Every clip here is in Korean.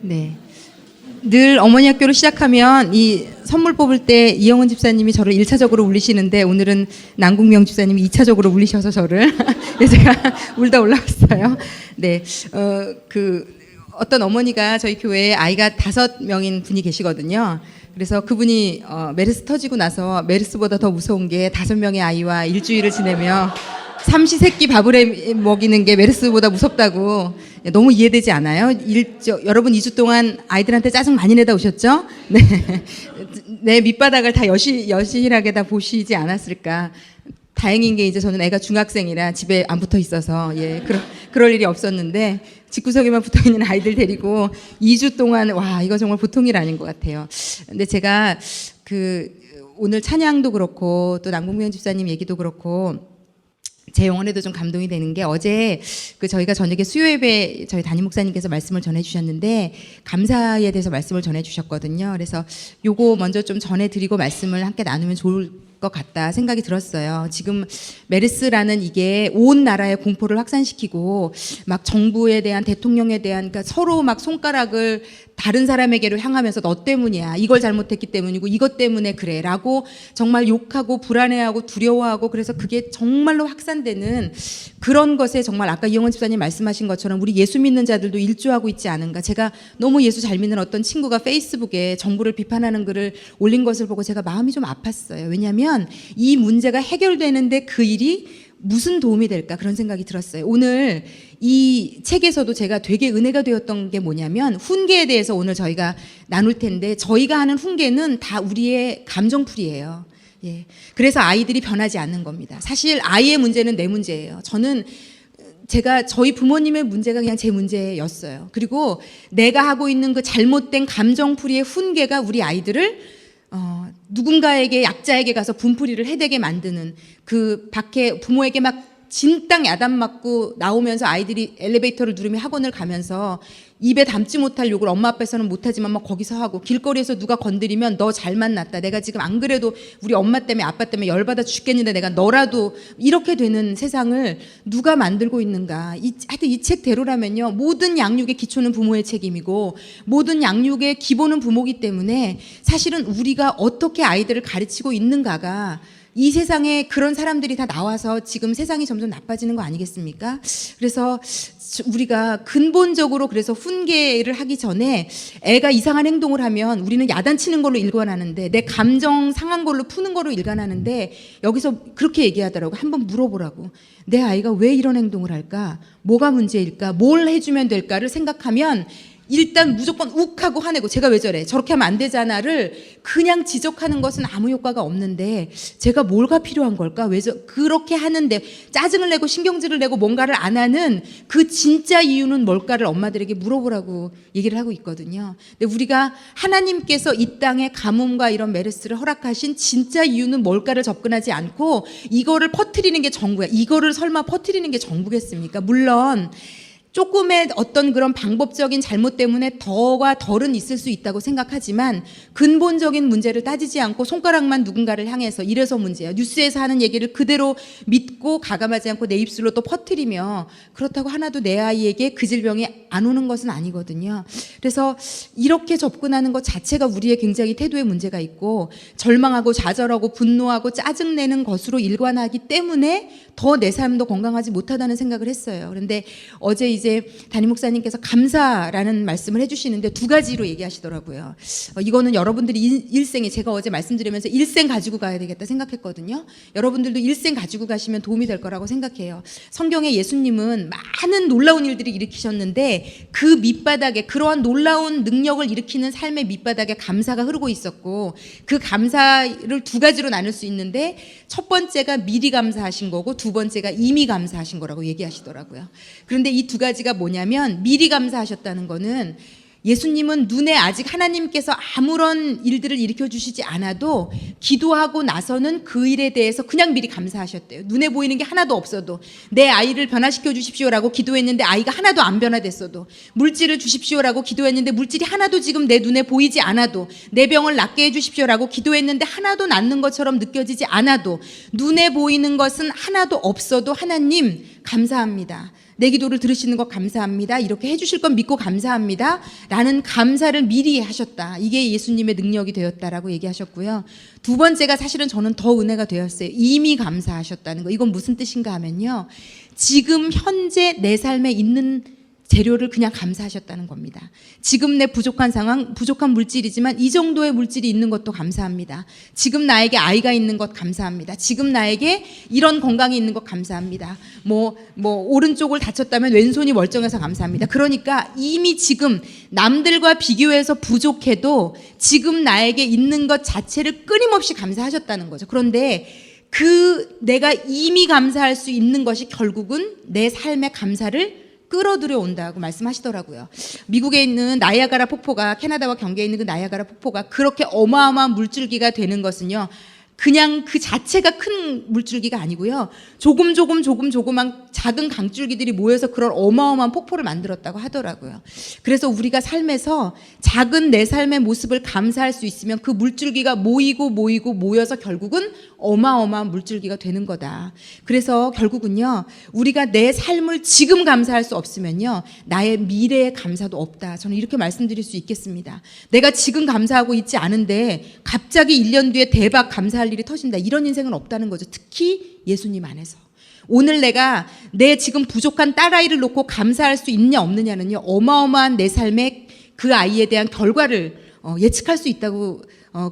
네. 늘 어머니 학교를 시작하면 이 선물 뽑을 때 이영은 집사님이 저를 1차적으로 울리시는데 오늘은 남궁명 집사님이 2차적으로 울리셔서 저를 제가 울다 올라왔어요. 네. 어떤 어머니가 저희 교회에 아이가 5명인 분이 계시거든요. 그래서 그분이 메르스 터지고 나서 메르스보다 더 무서운 게 5명의 아이와 일주일을 지내며 삼시세끼 밥을 먹이는 게 메르스보다 무섭다고. 너무 이해되지 않아요? 여러분 2주 동안 아이들한테 짜증 많이 내다 오셨죠? 네. 내 밑바닥을 다 여실하게 다 보시지 않았을까. 다행인 게 이제 저는 애가 중학생이라 집에 안 붙어 있어서 그럴 일이 없었는데 집구석에만 붙어 있는 아이들 데리고 2주 동안 와 이거 정말 보통 일 아닌 것 같아요. 근데 제가 오늘 찬양도 그렇고 또 남궁명 집사님 얘기도 그렇고 제 영혼에도 좀 감동이 되는 게 어제 저희가 저녁에 수요예배 저희 담임 목사님께서 말씀을 전해주셨는데 감사에 대해서 말씀을 전해주셨거든요. 그래서 요거 먼저 좀 전해드리고 말씀을 함께 나누면 좋을 것 같다 생각이 들었어요. 지금 메르스라는 이게 온 나라에 공포를 확산시키고 막 정부에 대한 대통령에 대한 그러니까 서로 막 손가락을 다른 사람에게로 향하면서 너 때문이야. 이걸 잘못했기 때문이고 이것 때문에 그래. 라고 정말 욕하고 불안해하고 두려워하고 그래서 그게 정말로 확산되는 그런 것에 정말 아까 이영원 집사님 말씀하신 것처럼 우리 예수 믿는 자들도 일조하고 있지 않은가. 제가 너무 예수 잘 믿는 어떤 친구가 페이스북에 정부를 비판하는 글을 올린 것을 보고 제가 마음이 좀 아팠어요. 왜냐하면 이 문제가 해결되는데 그 일이 무슨 도움이 될까 그런 생각이 들었어요. 오늘 이 책에서도 제가 되게 은혜가 되었던 게 뭐냐면 훈계에 대해서 오늘 저희가 나눌 텐데 저희가 하는 훈계는 다 우리의 감정풀이에요. 예. 그래서 아이들이 변하지 않는 겁니다. 사실 아이의 문제는 내 문제예요. 저희 부모님의 문제가 그냥 제 문제였어요. 그리고 내가 하고 있는 그 잘못된 감정풀이의 훈계가 우리 아이들을 누군가에게 약자에게 가서 분풀이를 해대게 만드는 그 밖에 부모에게 막 진땅 야단 맞고 나오면서 아이들이 엘리베이터를 누르며 학원을 가면서 입에 담지 못할 욕을 엄마 앞에서는 못하지만 막 거기서 하고 길거리에서 누가 건드리면 너 잘 만났다. 내가 지금 안 그래도 우리 엄마 때문에 아빠 때문에 열받아 죽겠는데 내가 너라도 이렇게 되는 세상을 누가 만들고 있는가. 하여튼 이 책대로라면요. 모든 양육의 기초는 부모의 책임이고 모든 양육의 기본은 부모기 때문에 사실은 우리가 어떻게 아이들을 가르치고 있는가가 이 세상에 그런 사람들이 다 나와서 지금 세상이 점점 나빠지는 거 아니겠습니까? 그래서 우리가 근본적으로 그래서 훈계를 하기 전에 애가 이상한 행동을 하면 우리는 야단치는 걸로 일관하는데 내 감정 상한 걸로 푸는 걸로 일관하는데 여기서 그렇게 얘기하더라고. 한번 물어보라고. 내 아이가 왜 이런 행동을 할까? 뭐가 문제일까? 뭘 해주면 될까를 생각하면 일단 무조건 욱하고 화내고 제가 왜 저래? 저렇게 하면 안 되잖아를 그냥 지적하는 것은 아무 효과가 없는데 제가 뭘가 필요한 걸까? 그렇게 하는데 짜증을 내고 신경질을 내고 뭔가를 안 하는 그 진짜 이유는 뭘까를 엄마들에게 물어보라고 얘기를 하고 있거든요. 근데 우리가 하나님께서 이 땅에 가뭄과 이런 메르스를 허락하신 진짜 이유는 뭘까를 접근하지 않고 이거를 퍼뜨리는 게 정부야. 이거를 설마 퍼뜨리는 게 정부겠습니까? 물론 조금의 어떤 그런 방법적인 잘못 때문에 더와 덜은 있을 수 있다고 생각하지만 근본적인 문제를 따지지 않고 손가락만 누군가를 향해서 이래서 문제야. 뉴스에서 하는 얘기를 그대로 믿고 가감하지 않고 내 입술로 또 퍼뜨리며 그렇다고 하나도 내 아이에게 그 질병이 안 오는 것은 아니거든요. 그래서 이렇게 접근하는 것 자체가 우리의 굉장히 태도에 문제가 있고 절망하고 좌절하고 분노하고 짜증내는 것으로 일관하기 때문에 더 내 삶도 건강하지 못하다는 생각을 했어요. 그런데 어제 이제 담임 목사님께서 감사라는 말씀을 해주시는데 두 가지로 얘기하시더라고요. 이거는 여러분들이 일생에 제가 어제 말씀드리면서 일생 가지고 가야 되겠다 생각했거든요. 여러분들도 일생 가지고 가시면 도움이 될 거라고 생각해요. 성경에 예수님은 많은 놀라운 일들을 일으키셨는데 그 밑바닥에 그러한 놀라운 능력을 일으키는 삶의 밑바닥에 감사가 흐르고 있었고 그 감사를 두 가지로 나눌 수 있는데 첫 번째가 미리 감사하신 거고 두 번째가 이미 감사하신 거라고 얘기하시더라고요. 그런데 이 두 가지가 뭐냐면 미리 감사하셨다는 거는 예수님은 눈에 아직 하나님께서 아무런 일들을 일으켜 주시지 않아도 기도하고 나서는 그 일에 대해서 그냥 미리 감사하셨대요. 눈에 보이는 게 하나도 없어도 내 아이를 변화시켜 주십시오라고 기도했는데 아이가 하나도 안 변화됐어도 물질을 주십시오라고 기도했는데 물질이 하나도 지금 내 눈에 보이지 않아도 내 병을 낫게 해 주십시오라고 기도했는데 하나도 낫는 것처럼 느껴지지 않아도 눈에 보이는 것은 하나도 없어도 하나님 감사합니다. 내 기도를 들으시는 것 감사합니다. 이렇게 해주실 건 믿고 감사합니다. 라는 감사를 미리 하셨다. 이게 예수님의 능력이 되었다라고 얘기하셨고요. 두 번째가 사실은 저는 더 은혜가 되었어요. 이미 감사하셨다는 거. 이건 무슨 뜻인가 하면요. 지금 현재 내 삶에 있는 재료를 그냥 감사하셨다는 겁니다. 지금 내 부족한 상황, 부족한 물질이지만 이 정도의 물질이 있는 것도 감사합니다. 지금 나에게 아이가 있는 것 감사합니다. 지금 나에게 이런 건강이 있는 것 감사합니다. 오른쪽을 다쳤다면 왼손이 멀쩡해서 감사합니다. 그러니까 이미 지금 남들과 비교해서 부족해도 지금 나에게 있는 것 자체를 끊임없이 감사하셨다는 거죠. 그런데 내가 이미 감사할 수 있는 것이 결국은 내 삶의 감사를 끌어들여 온다고 말씀하시더라고요. 미국에 있는 나이아가라 폭포가, 캐나다와 경계에 있는 그 나이아가라 폭포가 그렇게 어마어마한 물줄기가 되는 것은요, 그냥 그 자체가 큰 물줄기가 아니고요, 조그만 작은 강줄기들이 모여서 그런 어마어마한 폭포를 만들었다고 하더라고요. 그래서 우리가 삶에서 작은 내 삶의 모습을 감사할 수 있으면 그 물줄기가 모여서 결국은 어마어마한 물줄기가 되는 거다. 그래서 결국은요, 우리가 내 삶을 지금 감사할 수 없으면요, 나의 미래의 감사도 없다. 저는 이렇게 말씀드릴 수 있겠습니다. 내가 지금 감사하고 있지 않은데 갑자기 1년 뒤에 대박 감사할 일이 터진다. 이런 인생은 없다는 거죠. 특히 예수님 안에서. 오늘 내가 내 지금 부족한 딸아이를 놓고 감사할 수 있냐 없느냐는요, 어마어마한 내 삶의 그 아이에 대한 결과를 예측할 수 있다고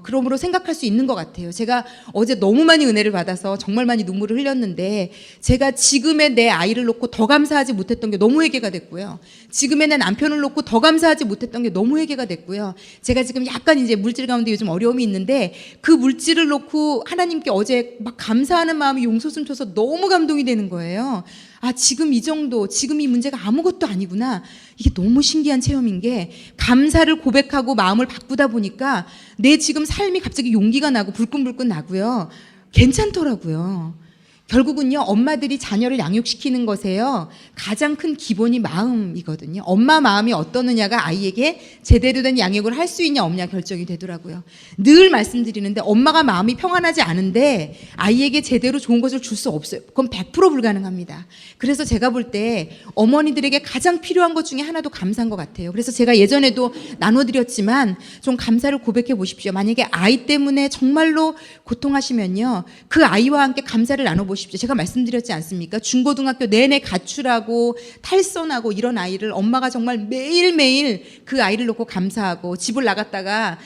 그러므로 생각할 수 있는 것 같아요. 제가 어제 너무 많이 은혜를 받아서 정말 많이 눈물을 흘렸는데, 제가 지금의 내 아이를 놓고 더 감사하지 못했던 게 너무 회개가 됐고요. 지금의 내 남편을 놓고 더 감사하지 못했던 게 너무 회개가 됐고요. 제가 지금 약간 이제 물질 가운데 요즘 어려움이 있는데, 그 물질을 놓고 하나님께 어제 막 감사하는 마음이 용솟음 쳐서 너무 감동이 되는 거예요. 아, 지금 이 정도, 지금 이 문제가 아무것도 아니구나. 이게 너무 신기한 체험인 게, 감사를 고백하고 마음을 바꾸다 보니까 내 지금 삶이 갑자기 용기가 나고 불끈불끈 나고요. 괜찮더라고요. 결국은요, 엄마들이 자녀를 양육시키는 것에요, 가장 큰 기본이 마음이거든요. 엄마 마음이 어떠느냐가 아이에게 제대로 된 양육을 할 수 있냐 없냐 결정이 되더라고요. 늘 말씀드리는데, 엄마가 마음이 평안하지 않은데 아이에게 제대로 좋은 것을 줄 수 없어요. 그건 100% 불가능합니다. 그래서 제가 볼 때 어머니들에게 가장 필요한 것 중에 하나도 감사한 것 같아요. 그래서 제가 예전에도 나눠드렸지만 좀 감사를 고백해 보십시오. 만약에 아이 때문에 정말로 고통하시면요, 그 아이와 함께 감사를 나눠보십시오. 제가 말씀드렸지 않습니까? 중고등학교 내내 가출하고 탈선하고 이런 아이를 엄마가 정말 매일매일 그 아이를 놓고 감사하고, 집을 나갔다가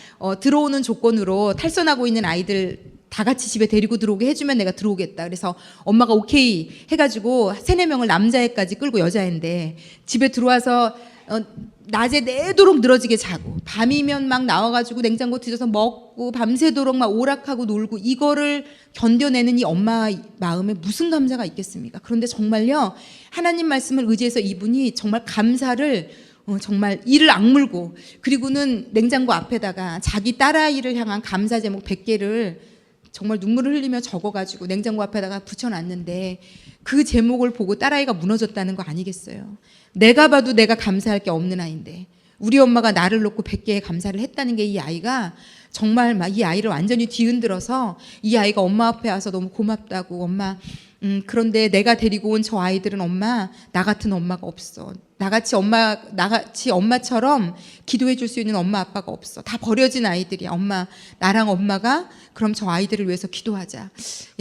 들어오는 조건으로 탈선하고 있는 아이들 다 같이 집에 데리고 들어오게 해주면 내가 들어오겠다. 그래서 엄마가 오케이 해가지고 3-4명을 남자애까지 끌고 여자애인데 집에 들어와서 낮에 내도록 늘어지게 자고, 밤이면 막 나와가지고 냉장고 뒤져서 먹고 밤새도록 막 오락하고 놀고, 이거를 견뎌내는 이 엄마 마음에 무슨 감사가 있겠습니까? 그런데 정말요, 하나님 말씀을 의지해서 이분이 정말 감사를 정말 이를 악물고, 그리고는 냉장고 앞에다가 자기 딸아이를 향한 감사 제목 100개를 정말 눈물을 흘리며 적어가지고 냉장고 앞에다가 붙여놨는데, 그 제목을 보고 딸아이가 무너졌다는 거 아니겠어요? 내가 봐도 내가 감사할 게 없는 아이인데 우리 엄마가 나를 놓고 100개의 감사를 했다는 게, 이 아이가 정말 막 이 아이를 완전히 뒤흔들어서, 이 아이가 엄마 앞에 와서 너무 고맙다고, 엄마 그런데 내가 데리고 온 저 아이들은 엄마, 나 같은 엄마가 없어. 나같이 엄마처럼 기도해 줄 수 있는 엄마 아빠가 없어. 다 버려진 아이들이야. 엄마, 나랑 엄마가 그럼 저 아이들을 위해서 기도하자.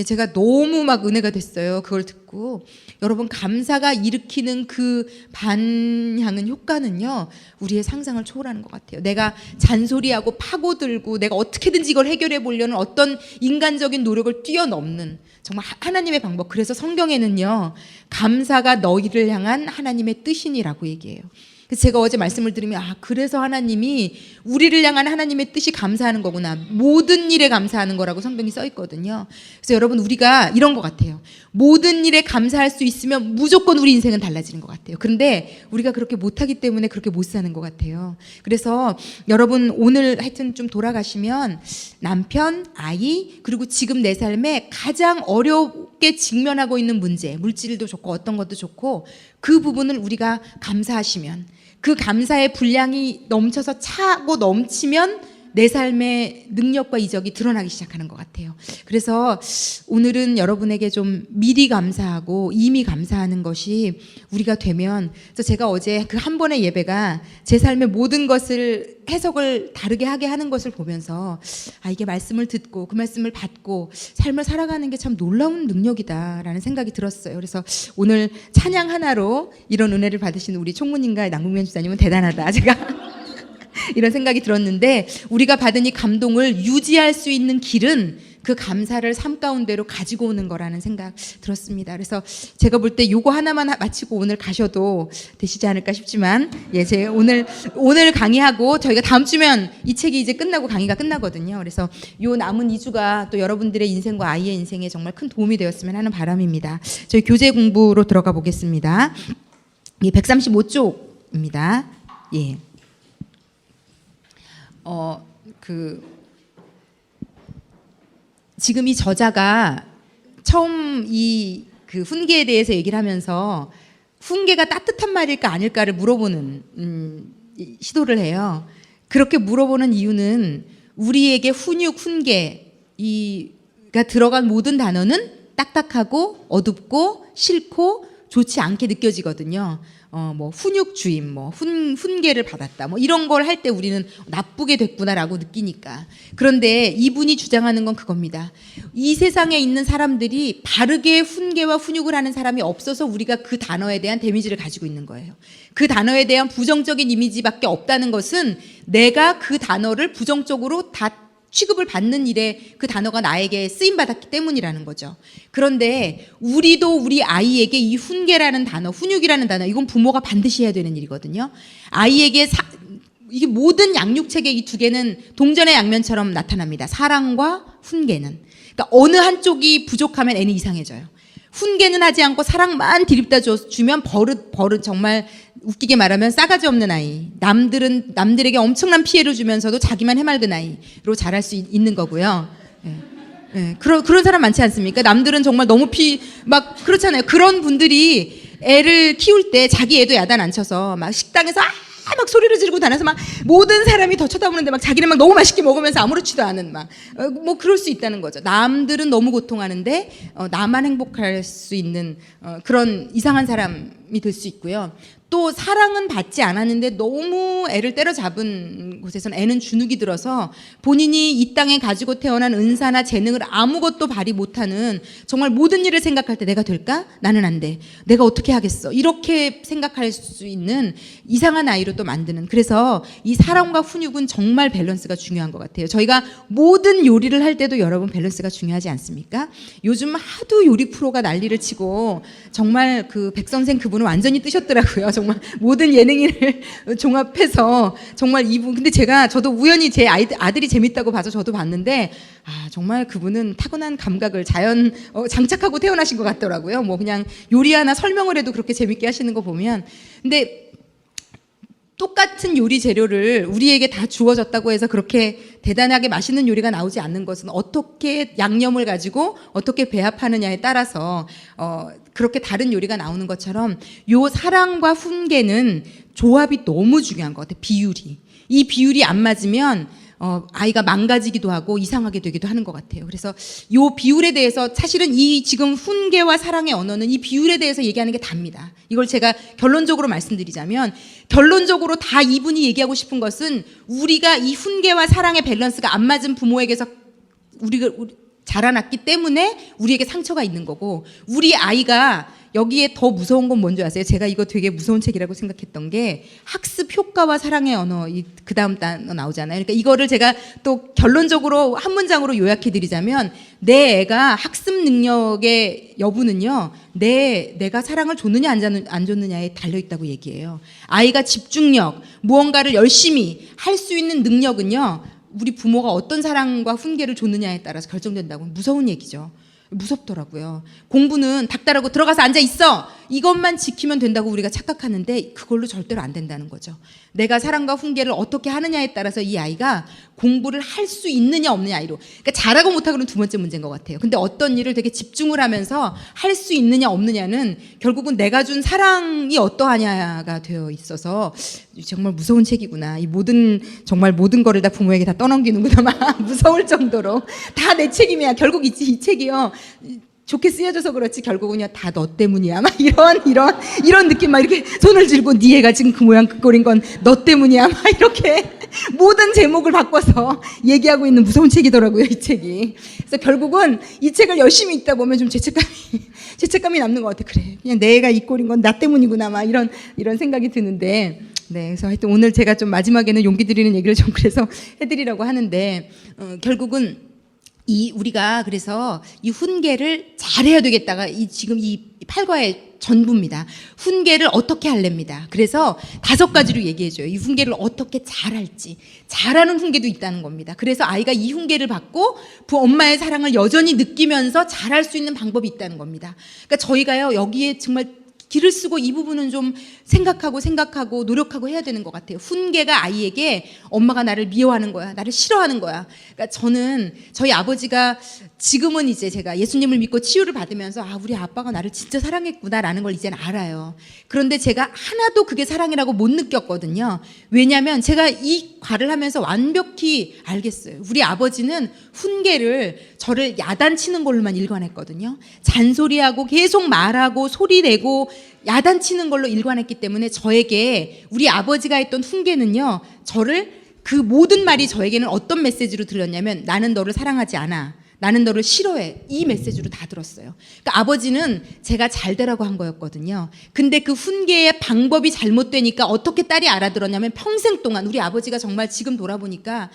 제가 너무 막 은혜가 됐어요. 그걸 듣고. 여러분, 감사가 일으키는 그 반향은 효과는요, 우리의 상상을 초월하는 것 같아요. 내가 잔소리하고 파고들고 내가 어떻게든지 이걸 해결해 보려는 어떤 인간적인 노력을 뛰어넘는 정말 하나님의 방법. 그래서 성경에는요, 감사가 너희를 향한 하나님의 뜻이니라고 얘기해요. 그래서 제가 어제 말씀을 들으면, 그래서 하나님이 우리를 향한 하나님의 뜻이 감사하는 거구나. 모든 일에 감사하는 거라고 성경이 써 있거든요. 그래서 여러분, 우리가 이런 것 같아요. 모든 일에 감사할 수 있으면 무조건 우리 인생은 달라지는 것 같아요. 그런데 우리가 그렇게 못하기 때문에 그렇게 못 사는 것 같아요. 그래서 여러분, 오늘 하여튼 좀 돌아가시면 남편, 아이, 그리고 지금 내 삶에 가장 어렵게 직면하고 있는 문제, 물질도 좋고 어떤 것도 좋고, 그 부분을 우리가 감사하시면, 그 감사의 분량이 넘쳐서 차고 넘치면 내 삶의 능력과 이적이 드러나기 시작하는 것 같아요. 그래서 오늘은 여러분에게 좀 미리 감사하고 이미 감사하는 것이 우리가 되면, 제가 어제 그 한 번의 예배가 제 삶의 모든 것을 해석을 다르게 하게 하는 것을 보면서 이게 말씀을 듣고 그 말씀을 받고 삶을 살아가는 게 참 놀라운 능력이다라는 생각이 들었어요. 그래서 오늘 찬양 하나로 이런 은혜를 받으신 우리 총무님과 남궁면 집사님은 대단하다, 제가 이런 생각이 들었는데, 우리가 받은 이 감동을 유지할 수 있는 길은 그 감사를 삶 가운데로 가지고 오는 거라는 생각 들었습니다. 그래서 제가 볼 때 요거 하나만 마치고 오늘 가셔도 되시지 않을까 싶지만, 제가 오늘 강의하고 저희가 다음 주면 이 책이 이제 끝나고 강의가 끝나거든요. 그래서 요 남은 2주가 또 여러분들의 인생과 아이의 인생에 정말 큰 도움이 되었으면 하는 바람입니다. 저희 교재 공부로 들어가 보겠습니다. 135쪽입니다. 예. 지금 이 저자가 처음 그 훈계에 대해서 얘기를 하면서 훈계가 따뜻한 말일까 아닐까를 물어보는 시도를 해요. 그렇게 물어보는 이유는 우리에게 훈육, 훈계가 들어간 모든 단어는 딱딱하고 어둡고 싫고 좋지 않게 느껴지거든요. 뭐 훈육주임, 뭐 훈계를 받았다, 뭐 이런 걸 할 때 우리는 나쁘게 됐구나라고 느끼니까. 그런데 이분이 주장하는 건 그겁니다. 이 세상에 있는 사람들이 바르게 훈계와 훈육을 하는 사람이 없어서 우리가 그 단어에 대한 데미지를 가지고 있는 거예요. 그 단어에 대한 부정적인 이미지밖에 없다는 것은 내가 그 단어를 부정적으로 다 취급을 받는 일에 그 단어가 나에게 쓰임받았기 때문이라는 거죠. 그런데 우리도 우리 아이에게 이 훈계라는 단어, 훈육이라는 단어, 이건 부모가 반드시 해야 되는 일이거든요. 아이에게 이게 모든 양육책의 이 두 개는 동전의 양면처럼 나타납니다. 사랑과 훈계는. 그러니까 어느 한쪽이 부족하면 애는 이상해져요. 훈계는 하지 않고 사랑만 디립다 주면 버릇 정말 웃기게 말하면 싸가지 없는 아이. 남들에게 엄청난 피해를 주면서도 자기만 해맑은 아이로 자랄 수 있는 거고요. 그런 사람 많지 않습니까? 남들은 정말 너무 막 그렇잖아요. 그런 분들이 애를 키울 때 자기 애도 야단 안 쳐서 막 식당에서 막 소리를 지르고 다녀서 막 모든 사람이 더 쳐다보는데 막 자기는 막 너무 맛있게 먹으면서 아무렇지도 않은 뭐 그럴 수 있다는 거죠. 남들은 너무 고통하는데 나만 행복할 수 있는 그런 이상한 사람이 될 수 있고요. 또 사랑은 받지 않았는데 너무 애를 때려잡은 곳에서는 애는 주눅이 들어서 본인이 이 땅에 가지고 태어난 은사나 재능을 아무것도 발휘 못하는, 정말 모든 일을 생각할 때 내가 될까? 나는 안 돼. 내가 어떻게 하겠어? 이렇게 생각할 수 있는 이상한 아이로 또 만드는. 그래서 이 사랑과 훈육은 정말 밸런스가 중요한 것 같아요. 저희가 모든 요리를 할 때도 여러분 밸런스가 중요하지 않습니까? 요즘 하도 요리 프로가 난리를 치고 정말 그 백 선생 그분은 완전히 뜨셨더라고요. 정말 모든 예능인을 종합해서 정말 이분, 근데 저도 우연히 제 아들이 재밌다고 봐서 저도 봤는데, 정말 그분은 타고난 감각을 장착하고 태어나신 것 같더라고요. 뭐 그냥 요리 하나 설명을 해도 그렇게 재밌게 하시는 거 보면. 근데 똑같은 요리 재료를 우리에게 다 주어졌다고 해서 그렇게 대단하게 맛있는 요리가 나오지 않는 것은 어떻게 양념을 가지고 어떻게 배합하느냐에 따라서 그렇게 다른 요리가 나오는 것처럼, 요 사랑과 훈계는 조합이 너무 중요한 것 같아요. 이 비율이 안 맞으면 아이가 망가지기도 하고 이상하게 되기도 하는 것 같아요. 그래서 요 비율에 대해서 사실은 이 지금 훈계와 사랑의 언어는 이 비율에 대해서 얘기하는 게 답니다. 이걸 제가 결론적으로 말씀드리자면, 결론적으로 다 이분이 얘기하고 싶은 것은 우리가 이 훈계와 사랑의 밸런스가 안 맞은 부모에게서 우리가 자라났기 때문에 우리에게 상처가 있는 거고, 우리 아이가 여기에 더 무서운 건 뭔지 아세요? 제가 이거 되게 무서운 책이라고 생각했던 게 학습 효과와 사랑의 언어, 그 다음 단어 나오잖아요. 그러니까 이거를 제가 또 결론적으로 한 문장으로 요약해 드리자면, 내 애가 학습 능력의 여부는요, 내가 사랑을 줬느냐 안 줬느냐에 달려있다고 얘기해요. 아이가 집중력, 무언가를 열심히 할 수 있는 능력은요, 우리 부모가 어떤 사랑과 훈계를 줬느냐에 따라서 결정된다고. 무서운 얘기죠. 무섭더라고요. 공부는 닥달하고 들어가서 앉아 있어, 이것만 지키면 된다고 우리가 착각하는데 그걸로 절대로 안 된다는 거죠. 내가 사랑과 훈계를 어떻게 하느냐에 따라서 이 아이가 공부를 할 수 있느냐 없느냐로, 그러니까 잘하고 못하고는 두 번째 문제인 것 같아요. 근데 어떤 일을 되게 집중을 하면서 할 수 있느냐 없느냐는 결국은 내가 준 사랑이 어떠하냐가 되어 있어서 정말 무서운 책이구나. 정말 모든 거를 다 부모에게 다 떠넘기는구나 막 무서울 정도로 다 내 책임이야. 결국 이 책이요. 좋게 쓰여져서 그렇지 결국은 다 너 때문이야 막 이런 느낌, 막 이렇게 손을 쥐고 네 애가 지금 그 모양 그 꼴인 건 너 때문이야 막 이렇게 모든 제목을 바꿔서 얘기하고 있는 무서운 책이더라고요, 이 책이. 그래서 결국은 이 책을 열심히 읽다 보면 좀 죄책감이 남는 것 같아. 그래, 그냥 내 애가 이 꼴인 건 나 때문이구나 막 이런 생각이 드는데, 네, 그래서 하여튼 오늘 제가 좀 마지막에는 용기 드리는 얘기를 좀 그래서 해드리려고 하는데, 결국은 우리가 그래서 이 훈계를 잘해야 되겠다가 지금 이 8과의 전부입니다. 훈계를 어떻게 할랍니다. 그래서 5가지로 얘기해줘요. 이 훈계를 어떻게 잘할지. 잘하는 훈계도 있다는 겁니다. 그래서 아이가 이 훈계를 받고 엄마의 사랑을 여전히 느끼면서 잘할 수 있는 방법이 있다는 겁니다. 그러니까 저희가요, 여기에 정말 길을 쓰고 이 부분은 좀 생각하고 노력하고 해야 되는 것 같아요. 훈계가 아이에게 엄마가 나를 미워하는 거야, 나를 싫어하는 거야. 그러니까 저는 저희 아버지가 지금은 이제 제가 예수님을 믿고 치유를 받으면서 우리 아빠가 나를 진짜 사랑했구나라는 걸 이제는 알아요. 그런데 제가 하나도 그게 사랑이라고 못 느꼈거든요. 왜냐하면 제가 이 과를 하면서 완벽히 알겠어요. 우리 아버지는 훈계를 저를 야단치는 걸로만 일관했거든요. 잔소리하고 계속 말하고 소리 내고 야단치는 걸로 일관했기 때문에 저에게 우리 아버지가 했던 훈계는요, 저를 그 모든 말이 저에게는 어떤 메시지로 들렸냐면 나는 너를 사랑하지 않아, 나는 너를 싫어해, 이 메시지로 다 들었어요. 그러니까 아버지는 제가 잘 되라고 한 거였거든요. 근데 그 훈계의 방법이 잘못되니까 어떻게 딸이 알아들었냐면 평생 동안 우리 아버지가 정말 지금 돌아보니까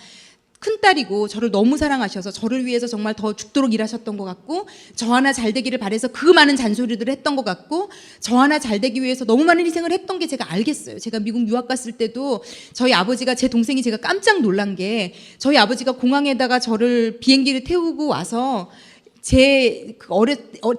큰딸이고 저를 너무 사랑하셔서 저를 위해서 정말 더 죽도록 일하셨던 것 같고, 저 하나 잘 되기를 바래서 그 많은 잔소리들을 했던 것 같고, 저 하나 잘 되기 위해서 너무 많은 희생을 했던 게 제가 알겠어요. 제가 미국 유학 갔을 때도 저희 아버지가, 제 동생이 제가 깜짝 놀란 게, 저희 아버지가 공항에다가 저를 비행기를 태우고 와서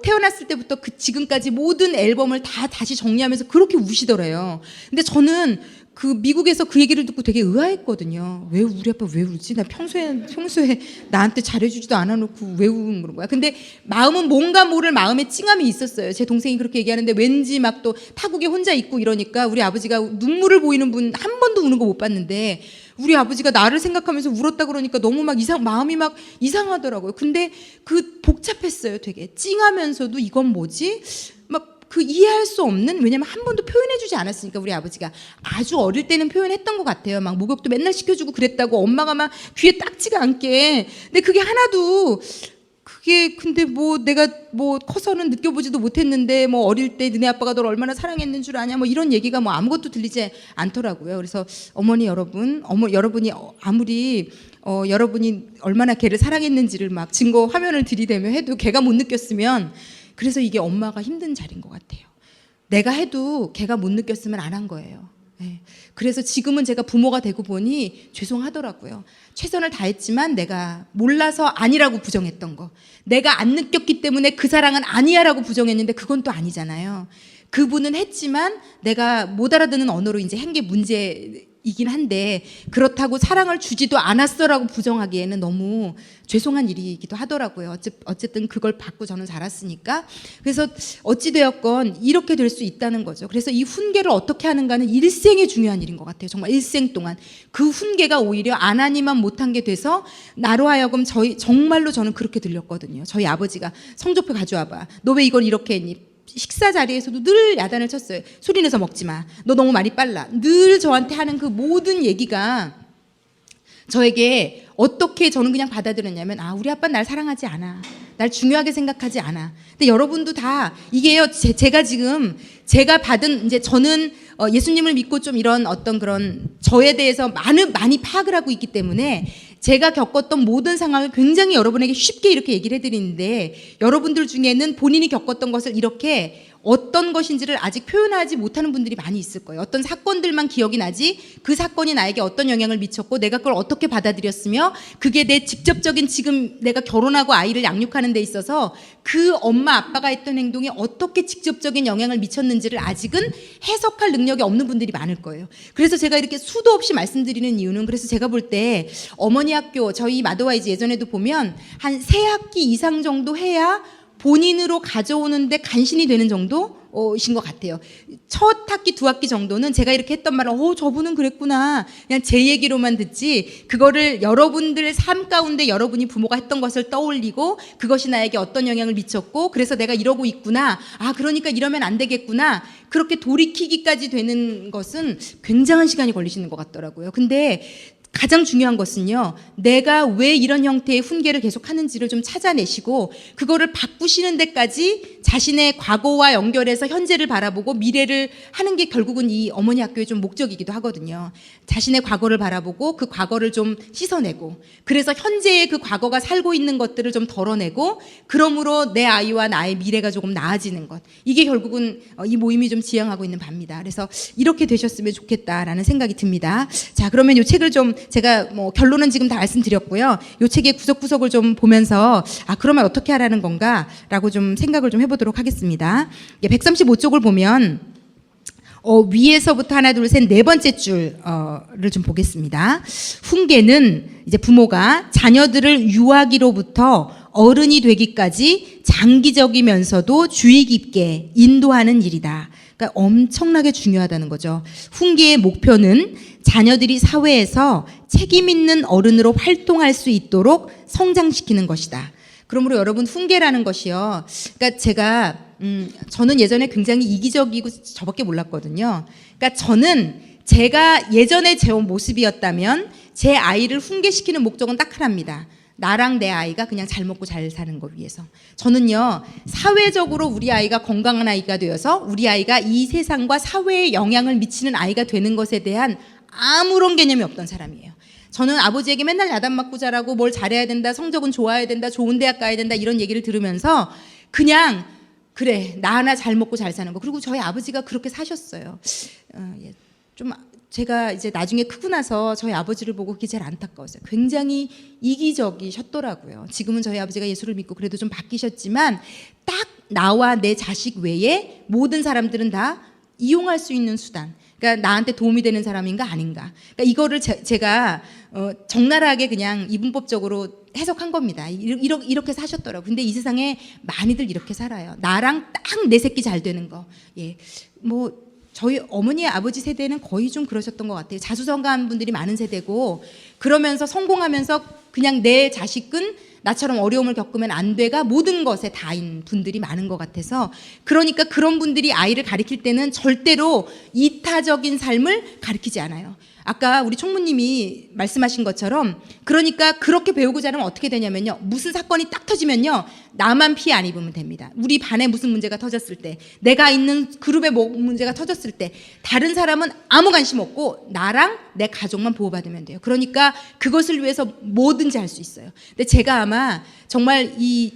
태어났을 때부터 지금까지 모든 앨범을 다 다시 정리하면서 그렇게 우시더래요. 근데 저는 그 미국에서 그 얘기를 듣고 되게 의아했거든요. 왜 우리 아빠 왜 울지? 나 평소에 나한테 잘해주지도 않아놓고 왜 우는 그런 거야? 근데 마음은 뭔가 모를 마음에 찡함이 있었어요. 제 동생이 그렇게 얘기하는데 왠지 막 또 타국에 혼자 있고 이러니까 우리 아버지가 눈물을 보이는 분 한 번도 우는 거 못 봤는데 우리 아버지가 나를 생각하면서 울었다 그러니까 너무 막 마음이 막 이상하더라고요. 근데 그 복잡했어요. 되게 찡하면서도 이건 뭐지? 막 그 이해할 수 없는, 왜냐면 한 번도 표현해주지 않았으니까 우리 아버지가 아주 어릴 때는 표현했던 것 같아요. 막 목욕도 맨날 시켜주고 그랬다고 엄마가 막 귀에 딱지가 않게. 근데 그게 하나도 근데 뭐 내가 뭐 커서는 느껴보지도 못했는데 뭐 어릴 때 너네 아빠가 널 얼마나 사랑했는 줄 아냐 뭐 이런 얘기가 뭐 아무것도 들리지 않더라고요. 그래서 어머니 여러분이 아무리 여러분이 얼마나 걔를 사랑했는지를 막 증거 화면을 들이대며 해도 걔가 못 느꼈으면, 그래서 이게 엄마가 힘든 자리인 것 같아요. 내가 해도 걔가 못 느꼈으면 안 한 거예요. 네. 그래서 지금은 제가 부모가 되고 보니 죄송하더라고요. 최선을 다했지만 내가 몰라서 아니라고 부정했던 거, 내가 안 느꼈기 때문에 그 사랑은 아니야라고 부정했는데 그건 또 아니잖아요. 그분은 했지만 내가 못 알아듣는 언어로 이제 한 게 문제이긴 한데, 그렇다고 사랑을 주지도 않았어라고 부정하기에는 너무 죄송한 일이기도 하더라고요. 어쨌든 그걸 받고 저는 자랐으니까. 그래서 어찌되었건 이렇게 될 수 있다는 거죠. 그래서 이 훈계를 어떻게 하는가는 일생에 중요한 일인 것 같아요. 정말 일생 동안 그 훈계가 오히려 안 하니만 못한 게 돼서 나로 하여금 정말로 저는 그렇게 들렸거든요. 저희 아버지가 성적표 가져와봐, 너 왜 이걸 이렇게 했니? 식사 자리에서도 늘 야단을 쳤어요. 소리 내서 먹지 마, 너 너무 말이 빨라. 늘 저한테 하는 그 모든 얘기가 저에게 어떻게 저는 그냥 받아들였냐면, 우리 아빠는 날 사랑하지 않아, 날 중요하게 생각하지 않아. 근데 여러분도 다 이게요, 제가 받은, 이제 저는 예수님을 믿고 좀 이런 어떤 그런 저에 대해서 많이 파악을 하고 있기 때문에 제가 겪었던 모든 상황을 굉장히 여러분에게 쉽게 이렇게 얘기를 해드리는데, 여러분들 중에는 본인이 겪었던 것을 이렇게 어떤 것인지를 아직 표현하지 못하는 분들이 많이 있을 거예요. 어떤 사건들만 기억이 나지 그 사건이 나에게 어떤 영향을 미쳤고 내가 그걸 어떻게 받아들였으며 그게 내 직접적인 지금 내가 결혼하고 아이를 양육하는 데 있어서 그 엄마 아빠가 했던 행동이 어떻게 직접적인 영향을 미쳤는지를 아직은 해석할 능력이 없는 분들이 많을 거예요. 그래서 제가 이렇게 수도 없이 말씀드리는 이유는, 그래서 제가 볼 때 어머니 학교, 저희 마더와이즈 예전에도 보면 한 3학기 이상 정도 해야 본인으로 가져오는데 간신히 되는 정도이신 것 같아요. 첫 학기, 2학기 정도는 제가 이렇게 했던 말을 저분은 그랬구나, 그냥 제 얘기로만 듣지, 그거를 여러분들 삶 가운데 여러분이 부모가 했던 것을 떠올리고 그것이 나에게 어떤 영향을 미쳤고 그래서 내가 이러고 있구나, 그러니까 이러면 안 되겠구나, 그렇게 돌이키기까지 되는 것은 굉장한 시간이 걸리시는 것 같더라고요. 근데 가장 중요한 것은요, 내가 왜 이런 형태의 훈계를 계속 하는지를 좀 찾아내시고 그거를 바꾸시는 데까지 자신의 과거와 연결해서 현재를 바라보고 미래를 하는 게 결국은 이 어머니 학교의 좀 목적이기도 하거든요. 자신의 과거를 바라보고 그 과거를 좀 씻어내고, 그래서 현재의 그 과거가 살고 있는 것들을 좀 덜어내고, 그러므로 내 아이와 나의 미래가 조금 나아지는 것, 이게 결국은 이 모임이 좀 지향하고 있는 바입니다. 그래서 이렇게 되셨으면 좋겠다라는 생각이 듭니다. 자, 그러면 이 책을 좀 제가 결론은 지금 다 말씀드렸고요. 이 책의 구석구석을 좀 보면서 그러면 어떻게 하라는 건가라고 좀 생각을 좀 해보도록 하겠습니다. 135쪽을 보면 위에서부터 하나, 둘, 셋, 네 번째 줄을 좀 보겠습니다. 훈계는 이제 부모가 자녀들을 유아기로부터 어른이 되기까지 장기적이면서도 주의 깊게 인도하는 일이다. 그러니까 엄청나게 중요하다는 거죠. 훈계의 목표는 자녀들이 사회에서 책임 있는 어른으로 활동할 수 있도록 성장시키는 것이다. 그러므로 여러분, 훈계라는 것이요, 그러니까 제가 저는 예전에 굉장히 이기적이고 저밖에 몰랐거든요. 그러니까 저는 제가 예전에 제 모습이었다면 제 아이를 훈계시키는 목적은 딱 하나입니다. 나랑 내 아이가 그냥 잘 먹고 잘 사는 거 위해서. 저는요, 사회적으로 우리 아이가 건강한 아이가 되어서 우리 아이가 이 세상과 사회에 영향을 미치는 아이가 되는 것에 대한 아무런 개념이 없던 사람이에요. 저는 아버지에게 맨날 야단 맞고 자라고 뭘 잘해야 된다, 성적은 좋아야 된다, 좋은 대학 가야 된다, 이런 얘기를 들으면서 그냥 그래, 나 하나 잘 먹고 잘 사는 거. 그리고 저희 아버지가 그렇게 사셨어요. 좀 제가 이제 나중에 크고 나서 저희 아버지를 보고 그게 제일 안타까웠어요. 굉장히 이기적이셨더라고요. 지금은 저희 아버지가 예수를 믿고 그래도 좀 바뀌셨지만 딱 나와 내 자식 외에 모든 사람들은 다 이용할 수 있는 수단, 그러니까 나한테 도움이 되는 사람인가 아닌가, 그러니까 이거를 제가 적나라하게 그냥 이분법적으로 해석한 겁니다. 이렇게 사셨더라고요. 근데 이 세상에 많이들 이렇게 살아요. 나랑 딱 내 새끼 잘 되는 거. 저희 어머니 아버지 세대는 거의 좀 그러셨던 것 같아요. 자수성가한 분들이 많은 세대고, 그러면서 성공하면서 그냥 내 자식은 나처럼 어려움을 겪으면 안 돼가 모든 것에 다인 분들이 많은 것 같아서, 그러니까 그런 분들이 아이를 가르칠 때는 절대로 이타적인 삶을 가르치지 않아요. 아까 우리 총무님이 말씀하신 것처럼, 그러니까 그렇게 배우고자 하면 어떻게 되냐면요, 무슨 사건이 딱 터지면요, 나만 피해 안 입으면 됩니다. 우리 반에 무슨 문제가 터졌을 때, 내가 있는 그룹에 문제가 터졌을 때 다른 사람은 아무 관심 없고 나랑 내 가족만 보호받으면 돼요. 그러니까 그것을 위해서 뭐든지 할 수 있어요. 근데 제가 아마 정말 이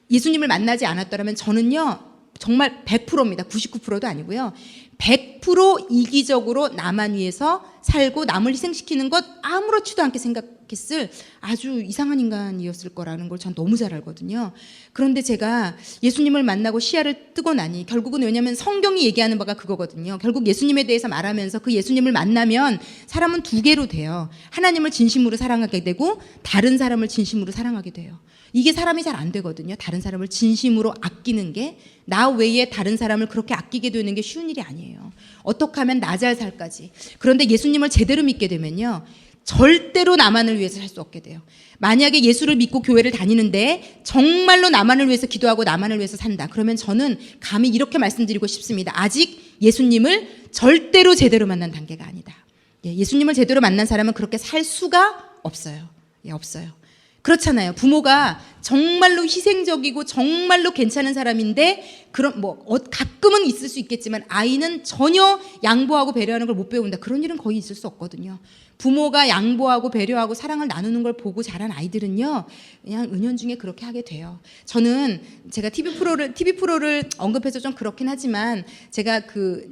예수님을 만나지 않았더라면 저는요, 정말 100%입니다. 99%도 아니고요, 100% 이기적으로 나만 위해서 살고 남을 희생시키는 것 아무렇지도 않게 생각했을 아주 이상한 인간이었을 거라는 걸 전 너무 잘 알거든요. 그런데 제가 예수님을 만나고 시야를 뜨고 나니, 결국은 왜냐하면 성경이 얘기하는 바가 그거거든요. 결국 예수님에 대해서 말하면서 그 예수님을 만나면 사람은 두 개로 돼요. 하나님을 진심으로 사랑하게 되고 다른 사람을 진심으로 사랑하게 돼요. 이게 사람이 잘 안 되거든요. 다른 사람을 진심으로 아끼는 게, 나 외에 다른 사람을 그렇게 아끼게 되는 게 쉬운 일이 아니에요. 어떻게 하면 나 잘 살까지. 그런데 예수님을 제대로 믿게 되면요, 절대로 나만을 위해서 살 수 없게 돼요. 만약에 예수를 믿고 교회를 다니는데 정말로 나만을 위해서 기도하고 나만을 위해서 산다, 그러면 저는 감히 이렇게 말씀드리고 싶습니다. 아직 예수님을 절대로 제대로 만난 단계가 아니다. 예수님을 제대로 만난 사람은 그렇게 살 수가 없어요. 없어요. 그렇잖아요. 부모가 정말로 희생적이고 정말로 괜찮은 사람인데 그런 가끔은 있을 수 있겠지만 아이는 전혀 양보하고 배려하는 걸 못 배운다. 그런 일은 거의 있을 수 없거든요. 부모가 양보하고 배려하고 사랑을 나누는 걸 보고 자란 아이들은요, 그냥 은연중에 그렇게 하게 돼요. 저는 제가 TV 프로를 언급해서 좀 그렇긴 하지만 제가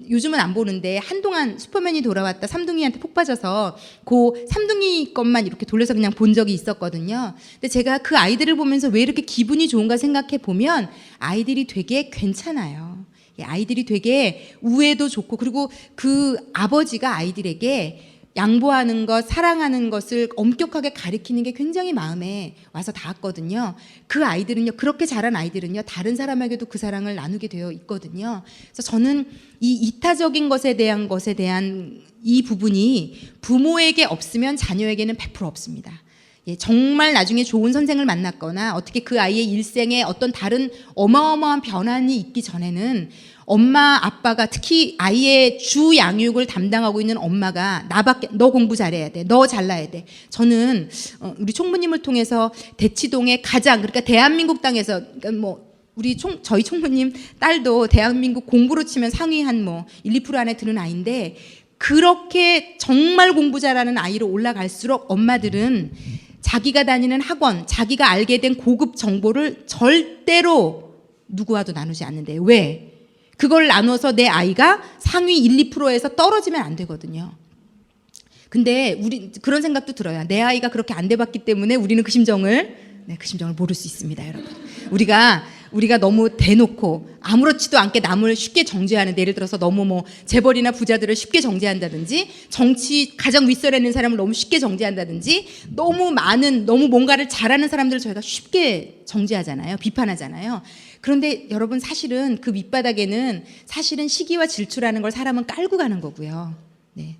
요즘은 안 보는데 한동안 슈퍼맨이 돌아왔다 삼둥이한테 폭 빠져서 그 삼둥이 것만 이렇게 돌려서 그냥 본 적이 있었거든요. 근데 제가 그 아이들을 보면서 왜 이렇게 기분이 좋은가 생각해 보면 아이들이 되게 괜찮아요. 아이들이 되게 우애도 좋고, 그리고 그 아버지가 아이들에게 양보하는 것, 사랑하는 것을 엄격하게 가르치는 게 굉장히 마음에 와서 닿았거든요. 그 아이들은요, 그렇게 자란 아이들은요, 다른 사람에게도 그 사랑을 나누게 되어 있거든요. 그래서 저는 이 이타적인 것에 대한 이 부분이 부모에게 없으면 자녀에게는 100% 없습니다. 정말 나중에 좋은 선생을 만났거나 어떻게 그 아이의 일생에 어떤 다른 어마어마한 변환이 있기 전에는 엄마 아빠가, 특히 아이의 주 양육을 담당하고 있는 엄마가 너 공부 잘해야 돼, 너 잘나야 돼. 저는 우리 총무님을 통해서 대치동의 그러니까 대한민국 땅에서, 그러니까 저희 총무님 딸도 대한민국 공부로 치면 상위 한 1, 2% 안에 드는 아이인데, 그렇게 정말 공부 잘하는 아이로 올라갈수록 엄마들은 자기가 다니는 학원, 자기가 알게 된 고급 정보를 절대로 누구와도 나누지 않는데, 왜? 그걸 나눠서 내 아이가 상위 1, 2%에서 떨어지면 안 되거든요. 근데 우리 그런 생각도 들어요. 내 아이가 그렇게 안 돼봤기 때문에 우리는 그 심정을 모를 수 있습니다, 여러분. 우리가 너무 대놓고 아무렇지도 않게 남을 쉽게 정죄하는, 예를 들어서 너무 재벌이나 부자들을 쉽게 정죄한다든지, 정치 가장 윗선에 있는 사람을 너무 쉽게 정죄한다든지, 너무 뭔가를 잘하는 사람들을 저희가 쉽게 정죄하잖아요, 비판하잖아요. 그런데 여러분, 사실은 그 밑바닥에는 사실은 시기와 질투라는 걸 사람은 깔고 가는 거고요. 네.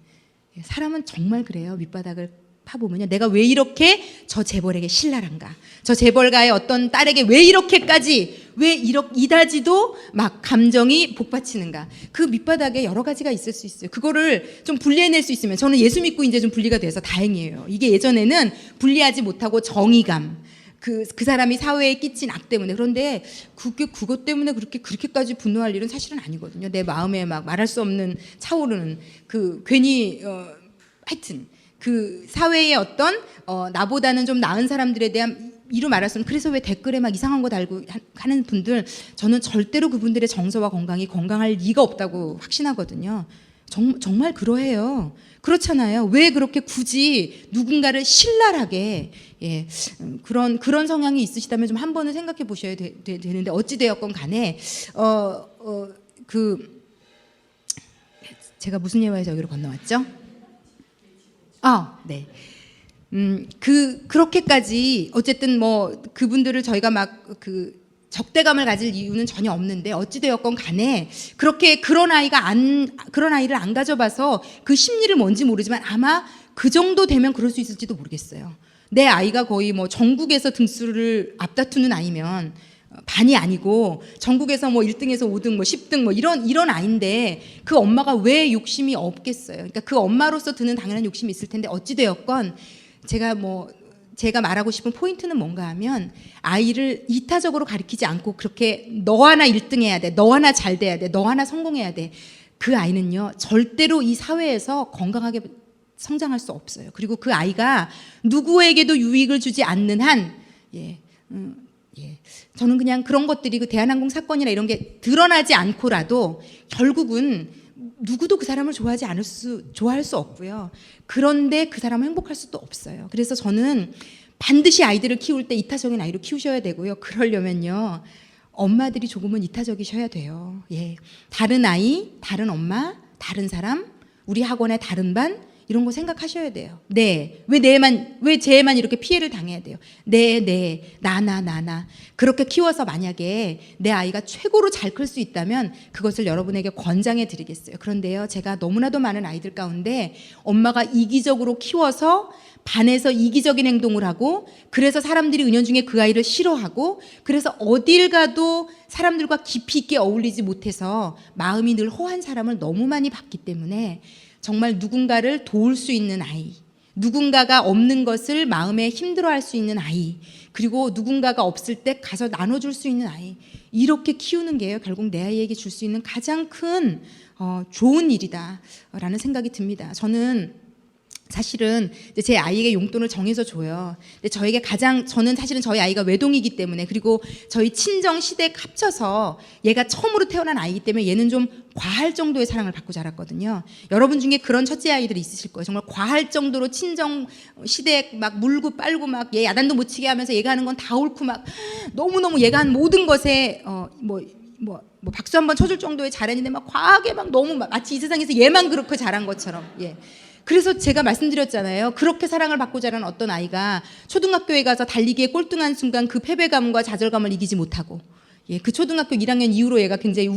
사람은 정말 그래요. 밑바닥을 파보면요, 내가 왜 이렇게 저 재벌에게 신랄한가, 저 재벌가의 어떤 딸에게 왜 이렇게까지, 왜 이다지도 막 감정이 복받치는가. 그 밑바닥에 여러 가지가 있을 수 있어요. 그거를 좀 분리해낼 수 있으면, 저는 예수 믿고 이제 좀 분리가 돼서 다행이에요. 이게 예전에는 분리하지 못하고 정의감, 그 사람이 사회에 끼친 악 때문에. 그런데 그것 때문에 그렇게까지 분노할 일은 사실은 아니거든요. 내 마음에 막 말할 수 없는 차오르는 괜히 하여튼 그 사회의 어떤 나보다는 좀 나은 사람들에 대한, 이루 말하자면, 그래서 왜 댓글에 막 이상한 거 달고 하는 분들, 저는 절대로 그분들의 정서와 건강이 건강할 리가 없다고 확신하거든요. 정말 그러해요. 그렇잖아요. 왜 그렇게 굳이 누군가를 신랄하게, 그런 성향이 있으시다면 좀 한 번은 생각해 보셔야 되는데, 어찌 되었건 간에 제가 무슨 예화에서 여기로 건너왔죠? 네. 그렇게까지 어쨌든 그분들을 저희가 막 적대감을 가질 이유는 전혀 없는데, 어찌되었건 간에 그런 아이를 안 가져봐서 그 심리를 뭔지 모르지만 아마 그 정도 되면 그럴 수 있을지도 모르겠어요. 내 아이가 거의 전국에서 등수를 앞다투는 아이면, 반이 아니고 전국에서 1등에서 5등, 10등 이런 아이인데, 그 엄마가 왜 욕심이 없겠어요. 그러니까 그 엄마로서 드는 당연한 욕심이 있을 텐데, 어찌되었건 제가 말하고 싶은 포인트는 뭔가 하면, 아이를 이타적으로 가르치지 않고 그렇게 너 하나 1등 해야 돼, 너 하나 잘 돼야 돼, 너 하나 성공해야 돼, 그 아이는요 절대로 이 사회에서 건강하게 성장할 수 없어요. 그리고 그 아이가 누구에게도 유익을 주지 않는 한, 저는 그냥 그런 것들이, 그 대한항공 사건이나 이런 게 드러나지 않고라도 결국은 누구도 그 사람을 좋아할 수 없고요. 그런데 그 사람은 행복할 수도 없어요. 그래서 저는 반드시 아이들을 키울 때 이타적인 아이로 키우셔야 되고요. 그러려면요, 엄마들이 조금은 이타적이셔야 돼요. 다른 아이, 다른 엄마, 다른 사람, 우리 학원의 다른 반, 이런 거 생각하셔야 돼요. 왜 쟤만 이렇게 피해를 당해야 돼요? 나. 그렇게 키워서 만약에 내 아이가 최고로 잘 클 수 있다면 그것을 여러분에게 권장해 드리겠어요. 그런데요, 제가 너무나도 많은 아이들 가운데 엄마가 이기적으로 키워서 반에서 이기적인 행동을 하고, 그래서 사람들이 은연중에 그 아이를 싫어하고, 그래서 어딜 가도 사람들과 깊이 있게 어울리지 못해서 마음이 늘 허한 사람을 너무 많이 봤기 때문에, 정말 누군가를 도울 수 있는 아이, 누군가가 없는 것을 마음에 힘들어할 수 있는 아이, 그리고 누군가가 없을 때 가서 나눠줄 수 있는 아이, 이렇게 키우는 게 결국 내 아이에게 줄 수 있는 가장 큰 좋은 일이다라는 생각이 듭니다. 저는 사실은 이제 제 아이에게 용돈을 정해서 줘요. 근데 저는 사실은 저희 아이가 외동이기 때문에, 그리고 저희 친정 시댁 합쳐서 얘가 처음으로 태어난 아이기 때문에 얘는 좀 과할 정도의 사랑을 받고 자랐거든요. 여러분 중에 그런 첫째 아이들이 있으실 거예요. 정말 과할 정도로 친정 시댁 막 물고 빨고 막 얘 야단도 못 치게 하면서 얘가 하는 건 다 옳고 막 너무너무 얘가 한 모든 것에 박수 한번 쳐줄 정도의 잘했는데 막 과하게 막 너무 마치 이 세상에서 얘만 그렇게 잘한 것처럼. 예. 그래서 제가 말씀드렸잖아요. 그렇게 사랑을 받고 자란 어떤 아이가 초등학교에 가서 달리기에 꼴등한 순간 그 패배감과 좌절감을 이기지 못하고, 예, 그 초등학교 1학년 이후로 얘가 굉장히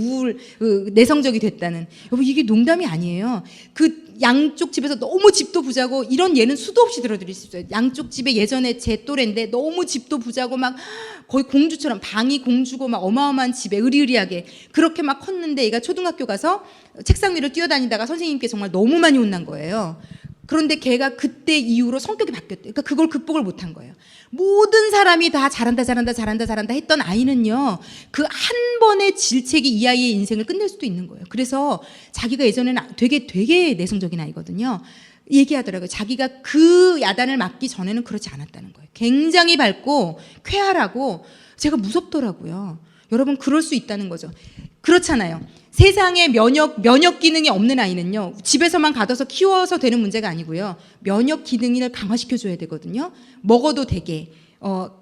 내성적이 됐다는. 여보, 이게 농담이 아니에요. 그 양쪽 집에서 너무 집도 부자고, 이런 예는 수도 없이 들어드릴 수 있어요. 양쪽 집에 예전에 제 또래인데 너무 집도 부자고 막 거의 공주처럼, 방이 공주고 막 어마어마한 집에 으리으리하게 그렇게 막 컸는데, 얘가 초등학교 가서 책상 위를 뛰어다니다가 선생님께 정말 너무 많이 혼난 거예요. 그런데 걔가 그때 이후로 성격이 바뀌었대요. 그러니까 그걸 극복을 못한 거예요. 모든 사람이 다 잘한다 했던 아이는요, 그 한 번의 질책이 이 아이의 인생을 끝낼 수도 있는 거예요. 그래서 자기가 예전에는 되게 내성적인 아이거든요. 얘기하더라고요. 자기가 그 야단을 맞기 전에는 그렇지 않았다는 거예요. 굉장히 밝고 쾌활하고, 제가 무섭더라고요. 여러분, 그럴 수 있다는 거죠. 그렇잖아요. 세상에 면역 기능이 없는 아이는요, 집에서만 가둬서 키워서 되는 문제가 아니고요, 면역 기능을 강화시켜줘야 되거든요. 먹어도 되게,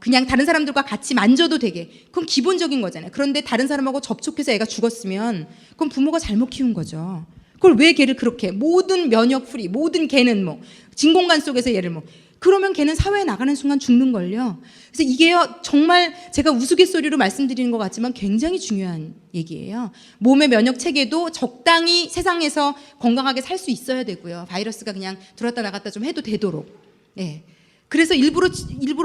그냥 다른 사람들과 같이 만져도 되게. 그건 기본적인 거잖아요. 그런데 다른 사람하고 접촉해서 애가 죽었으면 그건 부모가 잘못 키운 거죠. 그걸 왜 걔를 그렇게 모든 면역 프리, 모든 걔는 진공관 속에서 얘를 그러면 걔는 사회에 나가는 순간 죽는걸요. 그래서 이게요, 정말 제가 우스갯소리로 말씀드리는 것 같지만 굉장히 중요한 얘기예요. 몸의 면역 체계도 적당히 세상에서 건강하게 살 수 있어야 되고요. 바이러스가 그냥 들어왔다 나갔다 좀 해도 되도록. 예. 그래서 일부러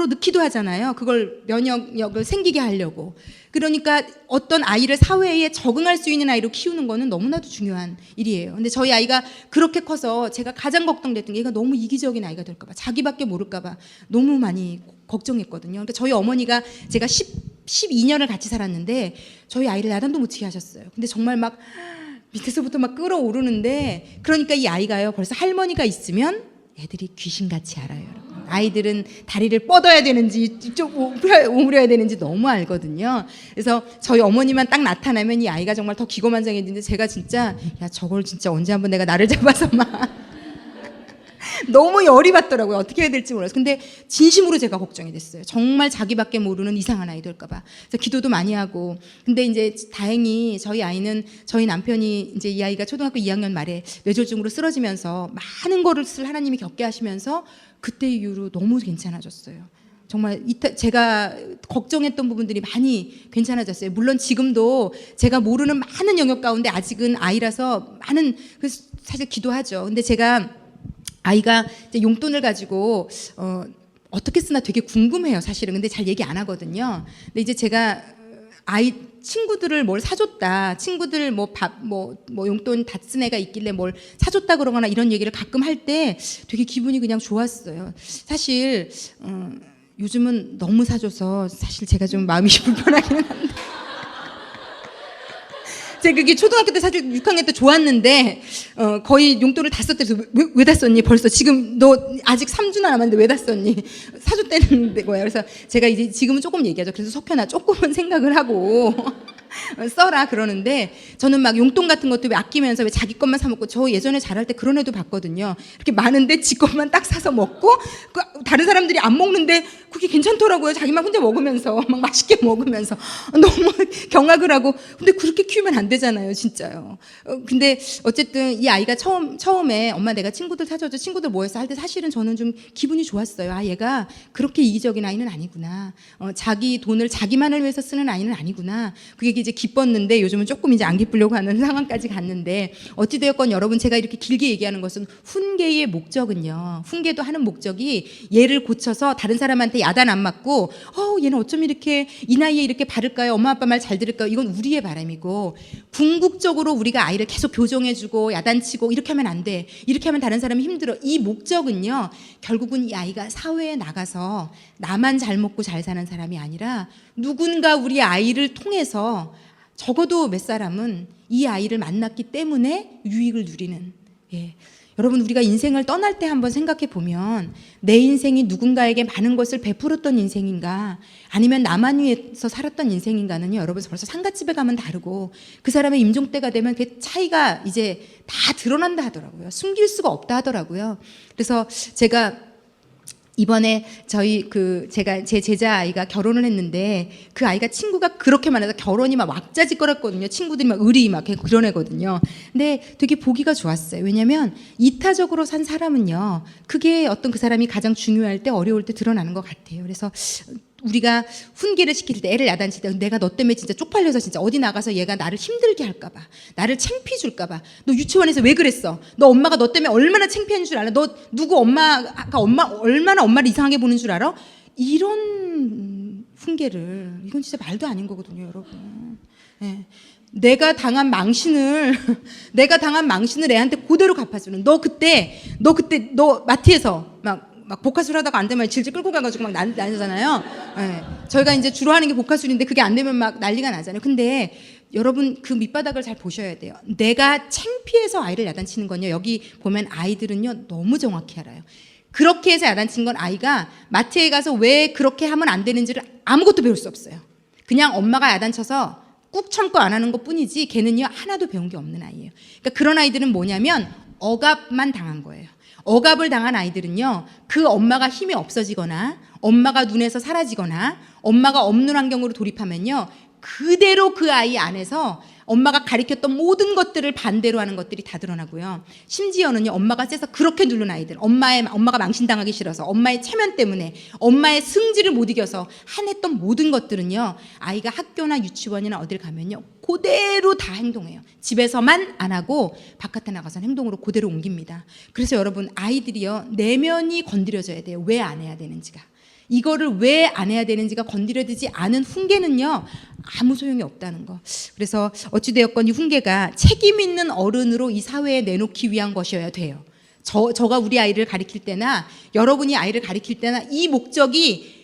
넣기도 하잖아요. 그걸 면역력을 생기게 하려고. 그러니까 어떤 아이를 사회에 적응할 수 있는 아이로 키우는 거는 너무나도 중요한 일이에요. 근데 저희 아이가 그렇게 커서 제가 가장 걱정됐던 게, 얘가 너무 이기적인 아이가 될까 봐, 자기밖에 모를까 봐 너무 많이 걱정했거든요. 그러니까 저희 어머니가, 제가 12년을 같이 살았는데 저희 아이를 야단도 못 치게 하셨어요. 근데 정말 막 밑에서부터 막 끌어오르는데, 그러니까 이 아이가요, 벌써 할머니가 있으면 애들이 귀신같이 알아요, 여러분. 아이들은 다리를 뻗어야 되는지 이쪽 오므려야 되는지 너무 알거든요. 그래서 저희 어머니만 딱 나타나면 이 아이가 정말 더 기고만장해지는데, 제가 진짜, 야, 저걸 진짜 언제 한번 내가 나를 잡아서 막 너무 열이 받더라고요. 어떻게 해야 될지 몰라서. 근데 진심으로 제가 걱정이 됐어요. 정말 자기밖에 모르는 이상한 아이 될까 봐. 그래서 기도도 많이 하고. 근데 이제 다행히 저희 아이는, 저희 남편이 이제 이 아이가 초등학교 2학년 말에 뇌졸중으로 쓰러지면서 많은 거를 하나님이 겪게 하시면서 그때 이후로 너무 괜찮아졌어요. 정말 제가 걱정했던 부분들이 많이 괜찮아졌어요. 물론 지금도 제가 모르는 많은 영역 가운데 아직은 아이라서 많은, 그래서 사실 기도하죠. 근데 제가 아이가 이제 용돈을 가지고 어떻게 쓰나 되게 궁금해요, 사실은. 근데 잘 얘기 안 하거든요. 근데 이제 제가 아이 친구들을 뭘 사줬다, 친구들 용돈 다 쓴 애가 있길래 뭘 사줬다 그러거나 이런 얘기를 가끔 할 때 되게 기분이 그냥 좋았어요. 사실 요즘은 너무 사줘서 사실 제가 좀 마음이 불편하기는 한데. 제가 그게 초등학교 때 사실 6학년 때 좋았는데 거의 용돈을 다 썼대서 왜 다 썼니? 벌써 지금 너 아직 3주나 남았는데 왜 다 썼니? 사줬다는 거예요. 그래서 제가 이제 지금은 조금 얘기하죠. 그래서 석현아, 조금은 생각을 하고 써라 그러는데, 저는 막 용돈 같은 것도 왜 아끼면서 왜 자기 것만 사 먹고, 저 예전에 잘할 때 그런 애도 봤거든요. 이렇게 많은데 지 것만 딱 사서 먹고, 다른 사람들이 안 먹는데 그게 괜찮더라고요. 자기만 혼자 먹으면서 막 맛있게 먹으면서 너무 경악을 하고. 근데 그렇게 키우면 안 되잖아요, 진짜요. 근데 어쨌든 이 아이가 처음에 엄마 내가 친구들 사줘줘, 친구들 뭐 했어 할 때 사실은 저는 좀 기분이 좋았어요. 아, 얘가 그렇게 이기적인 아이는 아니구나. 자기 돈을 자기만을 위해서 쓰는 아이는 아니구나. 그게 이제 기뻤는데, 요즘은 조금 이제 안 기쁘려고 하는 상황까지 갔는데, 어찌되었건 여러분, 제가 이렇게 길게 얘기하는 것은 훈계의 목적은요, 훈계도 하는 목적이 얘를 고쳐서 다른 사람한테 야단 안 맞고 얘는 어쩜 이렇게 이 나이에 이렇게 바를까요? 엄마 아빠 말 잘 들을까요? 이건 우리의 바람이고 궁극적으로 우리가 아이를 계속 교정해주고 야단치고 이렇게 하면 안 돼. 이렇게 하면 다른 사람이 힘들어. 이 목적은요. 결국은 이 아이가 사회에 나가서 나만 잘 먹고 잘 사는 사람이 아니라 누군가 우리 아이를 통해서 적어도 몇 사람은 이 아이를 만났기 때문에 유익을 누리는. 여러분 우리가 인생을 떠날 때 한번 생각해 보면 내 인생이 누군가에게 많은 것을 베풀었던 인생인가 아니면 나만 위해서 살았던 인생인가는요. 여러분 벌써 상갓집에 가면 다르고 그 사람의 임종때가 되면 그 차이가 이제 다 드러난다 하더라고요. 숨길 수가 없다 하더라고요. 그래서 제가 이번에 제가 제 제자 아이가 결혼을 했는데 그 아이가 친구가 그렇게 많아서 결혼이 막 왁자지껄했거든요. 친구들이 막 의리 막 그런 애거든요. 근데 되게 보기가 좋았어요. 왜냐면 이타적으로 산 사람은요. 그게 어떤 그 사람이 가장 중요할 때 어려울 때 드러나는 것 같아요. 그래서 우리가 훈계를 시킬 때 애를 야단칠 때 내가 너 때문에 진짜 쪽팔려서 진짜 어디 나가서 얘가 나를 힘들게 할까봐 나를 창피해 줄까봐 너 유치원에서 왜 그랬어? 너 엄마가 너 때문에 얼마나 창피한 줄 알아? 너 누구 엄마가 얼마나 엄마를 이상하게 보는 줄 알아? 이런 훈계를 이건 진짜 말도 아닌 거거든요, 여러분. 내가 당한 망신을 애한테 그대로 갚아주는. 너 그때 마트에서 막 복화술 하다가 안 되면 질질 끌고 가가지고 막 난리잖아요. 저희가 이제 주로 하는 게 복화술인데 그게 안 되면 막 난리가 나잖아요. 근데 여러분 그 밑바닥을 잘 보셔야 돼요. 내가 창피해서 아이를 야단치는 건요. 여기 보면 아이들은요 너무 정확히 알아요. 그렇게 해서 야단친 건 아이가 마트에 가서 왜 그렇게 하면 안 되는지를 아무것도 배울 수 없어요. 그냥 엄마가 야단쳐서 꾹 참고 안 하는 것 뿐이지 걔는요 하나도 배운 게 없는 아이예요. 그러니까 그런 아이들은 뭐냐면 억압만 당한 거예요. 억압을 당한 아이들은요 그 엄마가 힘이 없어지거나 엄마가 눈에서 사라지거나 엄마가 없는 환경으로 돌입하면요 그대로 그 아이 안에서 엄마가 가리켰던 모든 것들을 반대로 하는 것들이 다 드러나고요. 심지어는요 엄마가 세서 그렇게 누른 아이들, 엄마가 망신당하기 싫어서 엄마의 체면 때문에 엄마의 승질을 못 이겨서 한했던 모든 것들은요 아이가 학교나 유치원이나 어딜 가면요 그대로 다 행동해요. 집에서만 안 하고 바깥에 나가서는 행동으로 그대로 옮깁니다. 그래서 여러분 아이들이요 내면이 건드려져야 돼요. 왜 안 해야 되는지가. 이거를 왜 안 해야 되는지가 건드려지지 않은 훈계는요 아무 소용이 없다는 거. 그래서 어찌되었건 이 훈계가 책임 있는 어른으로 이 사회에 내놓기 위한 것이어야 돼요. 저가 우리 아이를 가리킬 때나 여러분이 아이를 가리킬 때나 이 목적이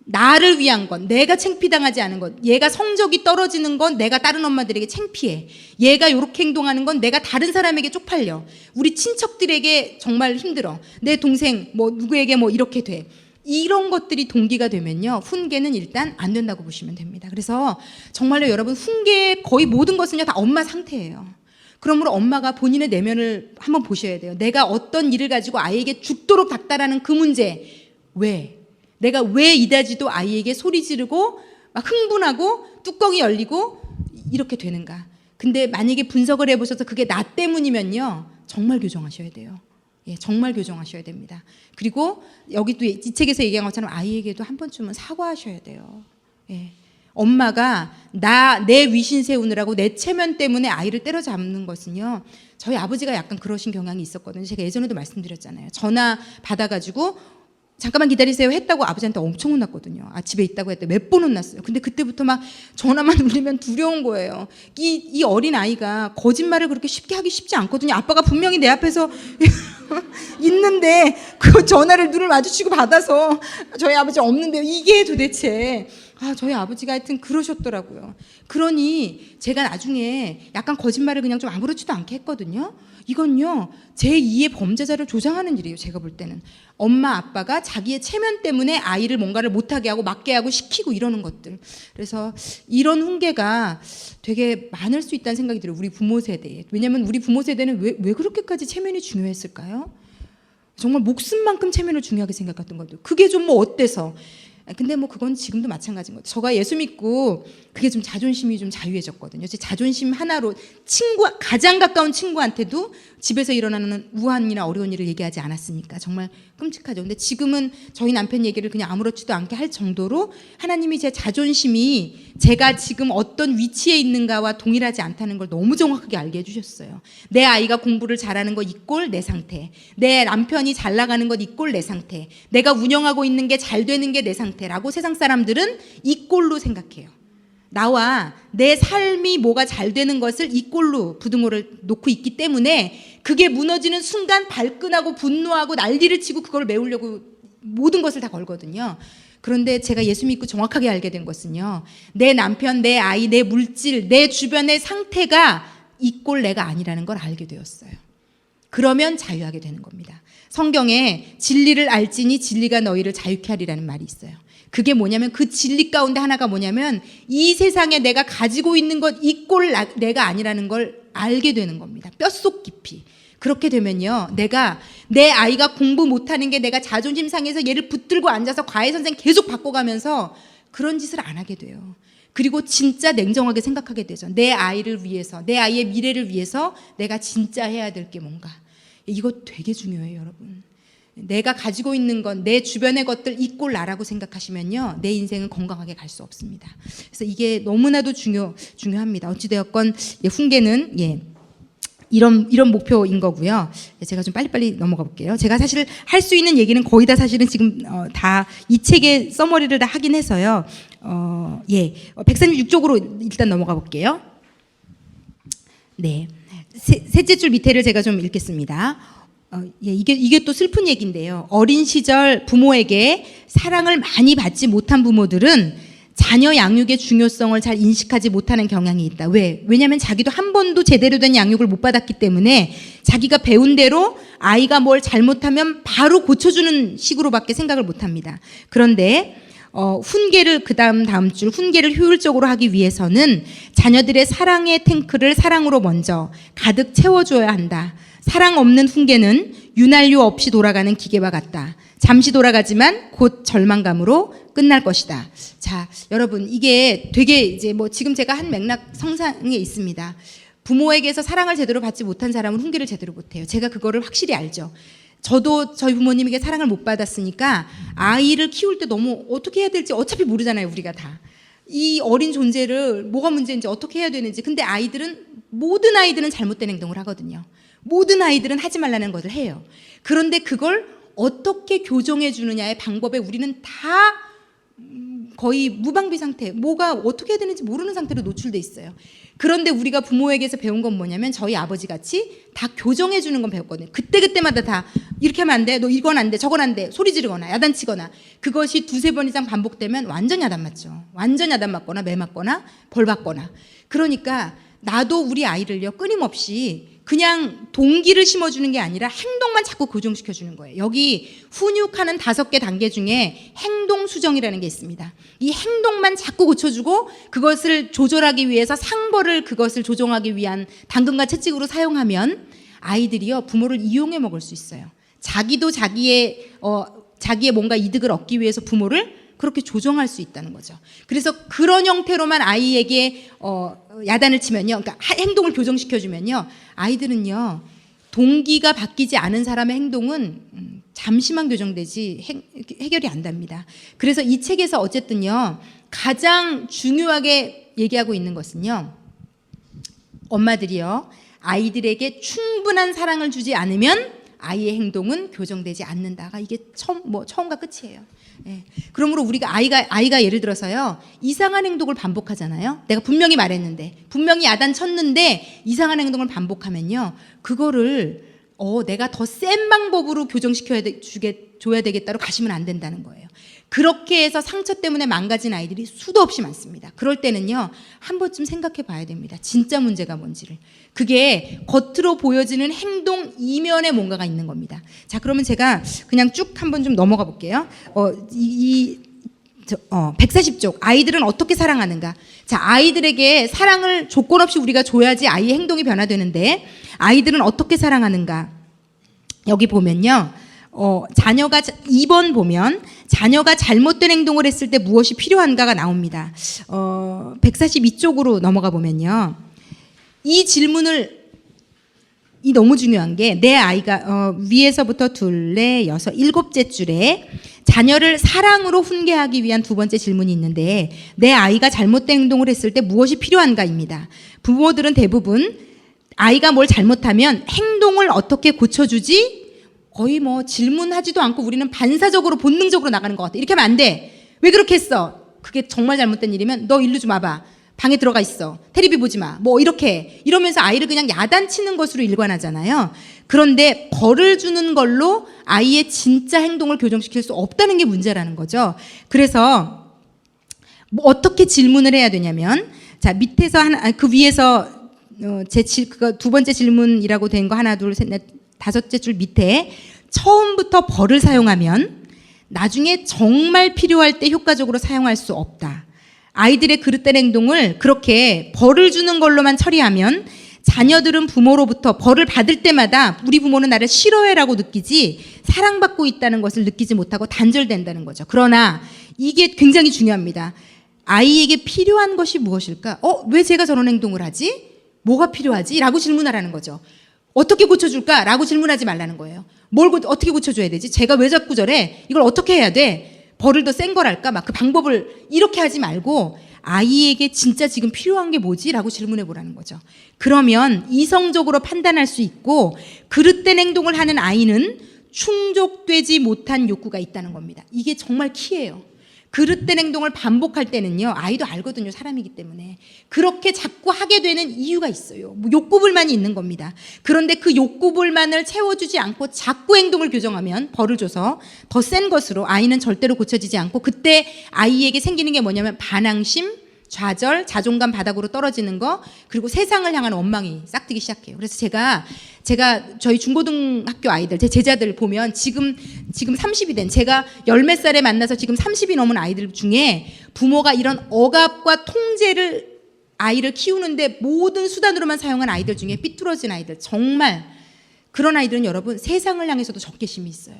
나를 위한 건, 내가 창피당하지 않은 것, 얘가 성적이 떨어지는 건 내가 다른 엄마들에게 창피해, 얘가 이렇게 행동하는 건 내가 다른 사람에게 쪽팔려, 우리 친척들에게 정말 힘들어, 내 동생 누구에게 이렇게 돼. 이런 것들이 동기가 되면요 훈계는 일단 안 된다고 보시면 됩니다. 그래서 정말로 여러분 훈계의 거의 모든 것은요 다 엄마 상태예요. 그러므로 엄마가 본인의 내면을 한번 보셔야 돼요. 내가 어떤 일을 가지고 아이에게 죽도록 닥달하는 그 문제, 내가 왜 이다지도 아이에게 소리 지르고 막 흥분하고 뚜껑이 열리고 이렇게 되는가. 근데 만약에 분석을 해보셔서 그게 나 때문이면요 정말 교정하셔야 돼요. 정말 교정하셔야 됩니다. 그리고 여기 또 이 책에서 얘기한 것처럼 아이에게도 한 번쯤은 사과하셔야 돼요. 엄마가 내 위신 세우느라고 내 체면 때문에 아이를 때려잡는 것은요 저희 아버지가 약간 그러신 경향이 있었거든요. 제가 예전에도 말씀드렸잖아요. 전화 받아가지고 잠깐만 기다리세요 했다고 아버지한테 엄청 혼났거든요. 집에 있다고 했대 몇 번 혼났어요. 근데 그때부터 막 전화만 울리면 두려운 거예요. 이 어린 아이가 거짓말을 그렇게 쉽게 하기 쉽지 않거든요. 아빠가 분명히 내 앞에서 있는데 그 전화를 눈을 마주치고 받아서 저희 아버지 없는데요. 이게 도대체 저희 아버지가 하여튼 그러셨더라고요. 그러니 제가 나중에 약간 거짓말을 그냥 좀 아무렇지도 않게 했거든요. 이건요 제2의 범죄자를 조장하는 일이에요. 제가 볼 때는 엄마 아빠가 자기의 체면 때문에 아이를 뭔가를 못하게 하고 맞게 하고 시키고 이러는 것들. 그래서 이런 훈계가 되게 많을 수 있다는 생각이 들어요. 우리 부모 세대에. 왜냐하면 우리 부모 세대는 왜 그렇게까지 체면이 중요했을까요? 정말 목숨만큼 체면을 중요하게 생각했던 것도. 그게 좀 어때서 근데 뭐 그건 지금도 마찬가지인 거죠. 저가 예수 믿고 그게 좀 자존심이 좀 자유해졌거든요. 제 자존심 하나로 가장 가까운 친구한테도 집에서 일어나는 우한이나 어려운 일을 얘기하지 않았으니까 정말 끔찍하죠. 근데 지금은 저희 남편 얘기를 그냥 아무렇지도 않게 할 정도로 하나님이 제 자존심이 제가 지금 어떤 위치에 있는가와 동일하지 않다는 걸 너무 정확하게 알게 해주셨어요. 내 아이가 공부를 잘하는 것 이꼴 내 상태, 내 남편이 잘 나가는 것 이꼴 내 상태, 내가 운영하고 있는 게 잘 되는 게 내 상태라고 세상 사람들은 이꼴로 생각해요. 나와 내 삶이 뭐가 잘 되는 것을 이꼴로 부등호를 놓고 있기 때문에 그게 무너지는 순간 발끈하고 분노하고 난리를 치고 그걸 메우려고 모든 것을 다 걸거든요. 그런데 제가 예수 믿고 정확하게 알게 된 것은요, 내 남편, 내 아이, 내 물질, 내 주변의 상태가 이꼴 내가 아니라는 걸 알게 되었어요. 그러면 자유하게 되는 겁니다. 성경에 진리를 알지니 진리가 너희를 자유케 하리라는 말이 있어요. 그게 뭐냐면 그 진리 가운데 하나가 뭐냐면 이 세상에 내가 가지고 있는 것 이꼴 내가 아니라는 걸 알게 되는 겁니다. 뼛속 깊이. 그렇게 되면요, 내가 내 아이가 공부 못하는 게 내가 자존심 상해서 얘를 붙들고 앉아서 과외 선생 계속 바꿔가면서 그런 짓을 안 하게 돼요. 그리고 진짜 냉정하게 생각하게 되죠. 내 아이를 위해서, 내 아이의 미래를 위해서 내가 진짜 해야 될 게 뭔가. 이거 되게 중요해요, 여러분. 내가 가지고 있는 건 내 주변의 것들 이꼴 나라고 생각하시면요, 내 인생은 건강하게 갈 수 없습니다. 그래서 이게 너무나도 중요합니다. 어찌되었건 훈계는 이런 목표인 거고요. 제가 좀 빨리빨리 넘어가 볼게요. 제가 사실 할 수 있는 얘기는 거의 다 사실은 지금 다 이 책의 서머리를 다 하긴 해서요. 136쪽으로 일단 넘어가 볼게요. 네, 셋째 줄 밑에를 제가 좀 읽겠습니다. 이게 또 슬픈 얘기인데요. 어린 시절 부모에게 사랑을 많이 받지 못한 부모들은 자녀 양육의 중요성을 잘 인식하지 못하는 경향이 있다. 왜냐하면 자기도 한 번도 제대로 된 양육을 못 받았기 때문에 자기가 배운 대로 아이가 뭘 잘못하면 바로 고쳐주는 식으로밖에 생각을 못합니다. 그런데 훈계를 다음 줄 훈계를 효율적으로 하기 위해서는 자녀들의 사랑의 탱크를 사랑으로 먼저 가득 채워줘야 한다. 사랑 없는 훈계는 윤활유 없이 돌아가는 기계와 같다. 잠시 돌아가지만 곧 절망감으로 끝날 것이다. 자, 여러분, 이게 되게 이제 지금 제가 한 맥락 성상에 있습니다. 부모에게서 사랑을 제대로 받지 못한 사람은 훈계를 제대로 못해요. 제가 그거를 확실히 알죠. 저도 저희 부모님에게 사랑을 못 받았으니까 아이를 키울 때 너무 어떻게 해야 될지 어차피 모르잖아요, 우리가 다. 이 어린 존재를 뭐가 문제인지 어떻게 해야 되는지. 근데 모든 아이들은 잘못된 행동을 하거든요. 모든 아이들은 하지 말라는 것을 해요. 그런데 그걸 어떻게 교정해 주느냐의 방법에 우리는 다 거의 무방비 상태, 뭐가 어떻게 해야 되는지 모르는 상태로 노출돼 있어요. 그런데 우리가 부모에게서 배운 건 뭐냐면 저희 아버지 같이 다 교정해 주는 건 배웠거든요. 그때마다 다 이렇게 하면 안 돼, 너 이건 안 돼, 저건 안 돼, 소리 지르거나 야단치거나. 그것이 두세 번 이상 반복되면 완전 야단 맞죠. 완전 야단 맞거나 매 맞거나 벌 받거나. 그러니까 나도 우리 아이를요, 끊임없이 그냥 동기를 심어주는 게 아니라 행동만 자꾸 고정시켜주는 거예요. 여기 훈육하는 5개 단계 중에 행동 수정이라는 게 있습니다. 이 행동만 자꾸 고쳐주고 그것을 조절하기 위해서 상벌을 그것을 조정하기 위한 당근과 채찍으로 사용하면 아이들이요, 부모를 이용해 먹을 수 있어요. 자기도 자기의 뭔가 이득을 얻기 위해서 부모를 그렇게 조정할 수 있다는 거죠. 그래서 그런 형태로만 아이에게 야단을 치면요, 그러니까 행동을 교정시켜주면요, 아이들은요, 동기가 바뀌지 않은 사람의 행동은 잠시만 교정되지 해결이 안 됩니다. 그래서 이 책에서 어쨌든요, 가장 중요하게 얘기하고 있는 것은요, 엄마들이요, 아이들에게 충분한 사랑을 주지 않으면 아이의 행동은 교정되지 않는다가 이게 처음과 끝이에요. 예. 그러므로 우리가 아이가 예를 들어서요, 이상한 행동을 반복하잖아요. 내가 분명히 말했는데, 분명히 야단 쳤는데 이상한 행동을 반복하면요, 그거를 내가 더 센 방법으로 줘야 되겠다로 가시면 안 된다는 거예요. 그렇게 해서 상처 때문에 망가진 아이들이 수도 없이 많습니다. 그럴 때는요, 한 번쯤 생각해 봐야 됩니다. 진짜 문제가 뭔지를. 그게 겉으로 보여지는 행동 이면에 뭔가가 있는 겁니다. 자, 그러면 제가 그냥 쭉 한번 좀 넘어가 볼게요. 140쪽. 아이들은 어떻게 사랑하는가? 자, 아이들에게 사랑을 조건 없이 우리가 줘야지 아이의 행동이 변화되는데, 아이들은 어떻게 사랑하는가? 여기 보면요, 자녀가 2번 보면 자녀가 잘못된 행동을 했을 때 무엇이 필요한가가 나옵니다. 142쪽으로 넘어가 보면요. 이 질문을 이 너무 중요한 게 내 아이가 위에서부터 둘, 넷, 여섯, 일곱째 줄에 자녀를 사랑으로 훈계하기 위한 두 번째 질문이 있는데 내 아이가 잘못된 행동을 했을 때 무엇이 필요한가입니다. 부모들은 대부분 아이가 뭘 잘못하면 행동을 어떻게 고쳐주지? 거의 뭐 질문하지도 않고 우리는 반사적으로 본능적으로 나가는 것 같아. 이렇게 하면 안 돼. 왜 그렇게 했어? 그게 정말 잘못된 일이면 너 일로 좀 와봐. 방에 들어가 있어. 테레비 보지 마. 뭐 이렇게 이러면서 아이를 그냥 야단치는 것으로 일관하잖아요. 그런데 벌을 주는 걸로 아이의 진짜 행동을 교정시킬 수 없다는 게 문제라는 거죠. 그래서 뭐 어떻게 질문을 해야 되냐면 자 밑에서 그 위에서 그거 두 번째 질문이라고 된 거 하나 둘 셋 넷 다섯째 줄 밑에 처음부터 벌을 사용하면 나중에 정말 필요할 때 효과적으로 사용할 수 없다. 아이들의 그릇된 행동을 그렇게 벌을 주는 걸로만 처리하면 자녀들은 부모로부터 벌을 받을 때마다 우리 부모는 나를 싫어해라고 느끼지 사랑받고 있다는 것을 느끼지 못하고 단절된다는 거죠. 그러나 이게 굉장히 중요합니다. 아이에게 필요한 것이 무엇일까? 왜 제가 저런 행동을 하지? 뭐가 필요하지? 라고 질문하라는 거죠. 어떻게 고쳐줄까? 라고 질문하지 말라는 거예요. 어떻게 고쳐줘야 되지? 제가 왜 자꾸 저래? 이걸 어떻게 해야 돼? 벌을 더 센 걸 할까? 막 그 방법을 이렇게 하지 말고 아이에게 진짜 지금 필요한 게 뭐지? 라고 질문해 보라는 거죠. 그러면 이성적으로 판단할 수 있고 그릇된 행동을 하는 아이는 충족되지 못한 욕구가 있다는 겁니다. 이게 정말 키예요. 그릇된 행동을 반복할 때는요, 아이도 알거든요. 사람이기 때문에. 그렇게 자꾸 하게 되는 이유가 있어요. 뭐 욕구불만이 있는 겁니다. 그런데 그 욕구불만을 채워주지 않고 자꾸 행동을 교정하면 벌을 줘서 더 센 것으로 아이는 절대로 고쳐지지 않고 그때 아이에게 생기는 게 뭐냐면 반항심, 좌절, 자존감 바닥으로 떨어지는 거, 그리고 세상을 향한 원망이 싹트기 시작해요. 그래서 제가 저희 중고등학교 아이들, 제 제자들 보면 지금 30이 된 제가 열 몇 살에 만나서 지금 30이 넘은 아이들 중에 부모가 이런 억압과 통제를 아이를 키우는데 모든 수단으로만 사용한 아이들 중에 삐뚤어진 아이들, 정말 그런 아이들은 여러분 세상을 향해서도 적개심이 있어요.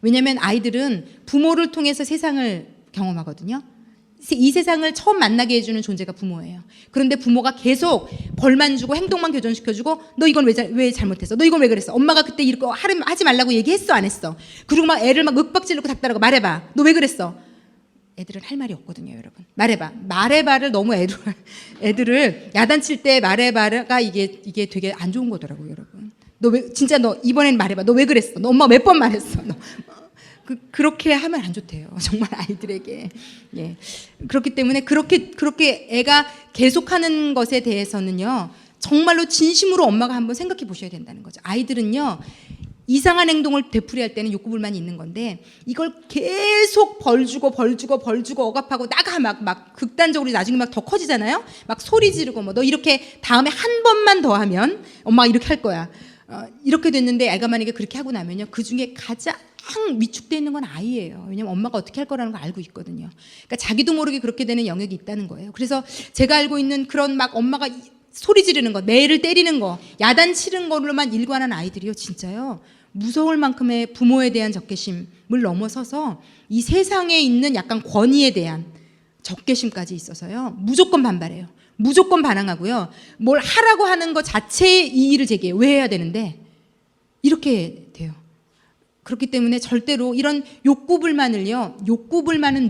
왜냐하면 아이들은 부모를 통해서 세상을 경험하거든요. 이 세상을 처음 만나게 해주는 존재가 부모예요. 그런데 부모가 계속 벌만 주고 행동만 교정시켜주고 너 이건 왜 잘못했어? 너 이건 왜 그랬어? 엄마가 그때 이거 하지 말라고 얘기했어? 안 했어? 그리고 막 애를 막 윽박지르고 닥달하고 말해봐. 너 왜 그랬어? 애들은 할 말이 없거든요, 여러분. 말해봐. 말해봐를 너무 애들을 야단칠 때 말해봐가 이게 되게 안 좋은 거더라고요, 여러분. 진짜 너 이번엔 말해봐. 너 왜 그랬어? 너 엄마 몇 번 말했어? 그렇게 하면 안 좋대요. 정말 아이들에게. 예. 그렇기 때문에 그렇게 애가 계속하는 것에 대해서는요, 정말로 진심으로 엄마가 한번 생각해 보셔야 된다는 거죠. 아이들은요, 이상한 행동을 되풀이할 때는 욕구불만이 있는 건데, 이걸 계속 벌 주고 억압하고 나가 막 극단적으로 나중에 막 더 커지잖아요? 막 소리 지르고 너 이렇게 다음에 한 번만 더 하면 엄마가 이렇게 할 거야. 이렇게 됐는데 애가 만약에 그렇게 하고 나면요, 그 중에 가장 위축되어 있는 건 아이예요. 왜냐면 엄마가 어떻게 할 거라는 걸 알고 있거든요. 그러니까 자기도 모르게 그렇게 되는 영역이 있다는 거예요. 그래서 제가 알고 있는 그런 막 엄마가 소리 지르는 거, 내 애를 때리는 거, 야단치는 걸로만 일관한 아이들이요, 진짜요, 무서울 만큼의 부모에 대한 적개심을 넘어서서 이 세상에 있는 약간 권위에 대한 적개심까지 있어서요, 무조건 반발해요. 무조건 반항하고요, 뭘 하라고 하는 것 자체에 이의를 제기해요. 왜 해야 되는데? 이렇게 돼요. 그렇기 때문에 절대로 이런 욕구불만은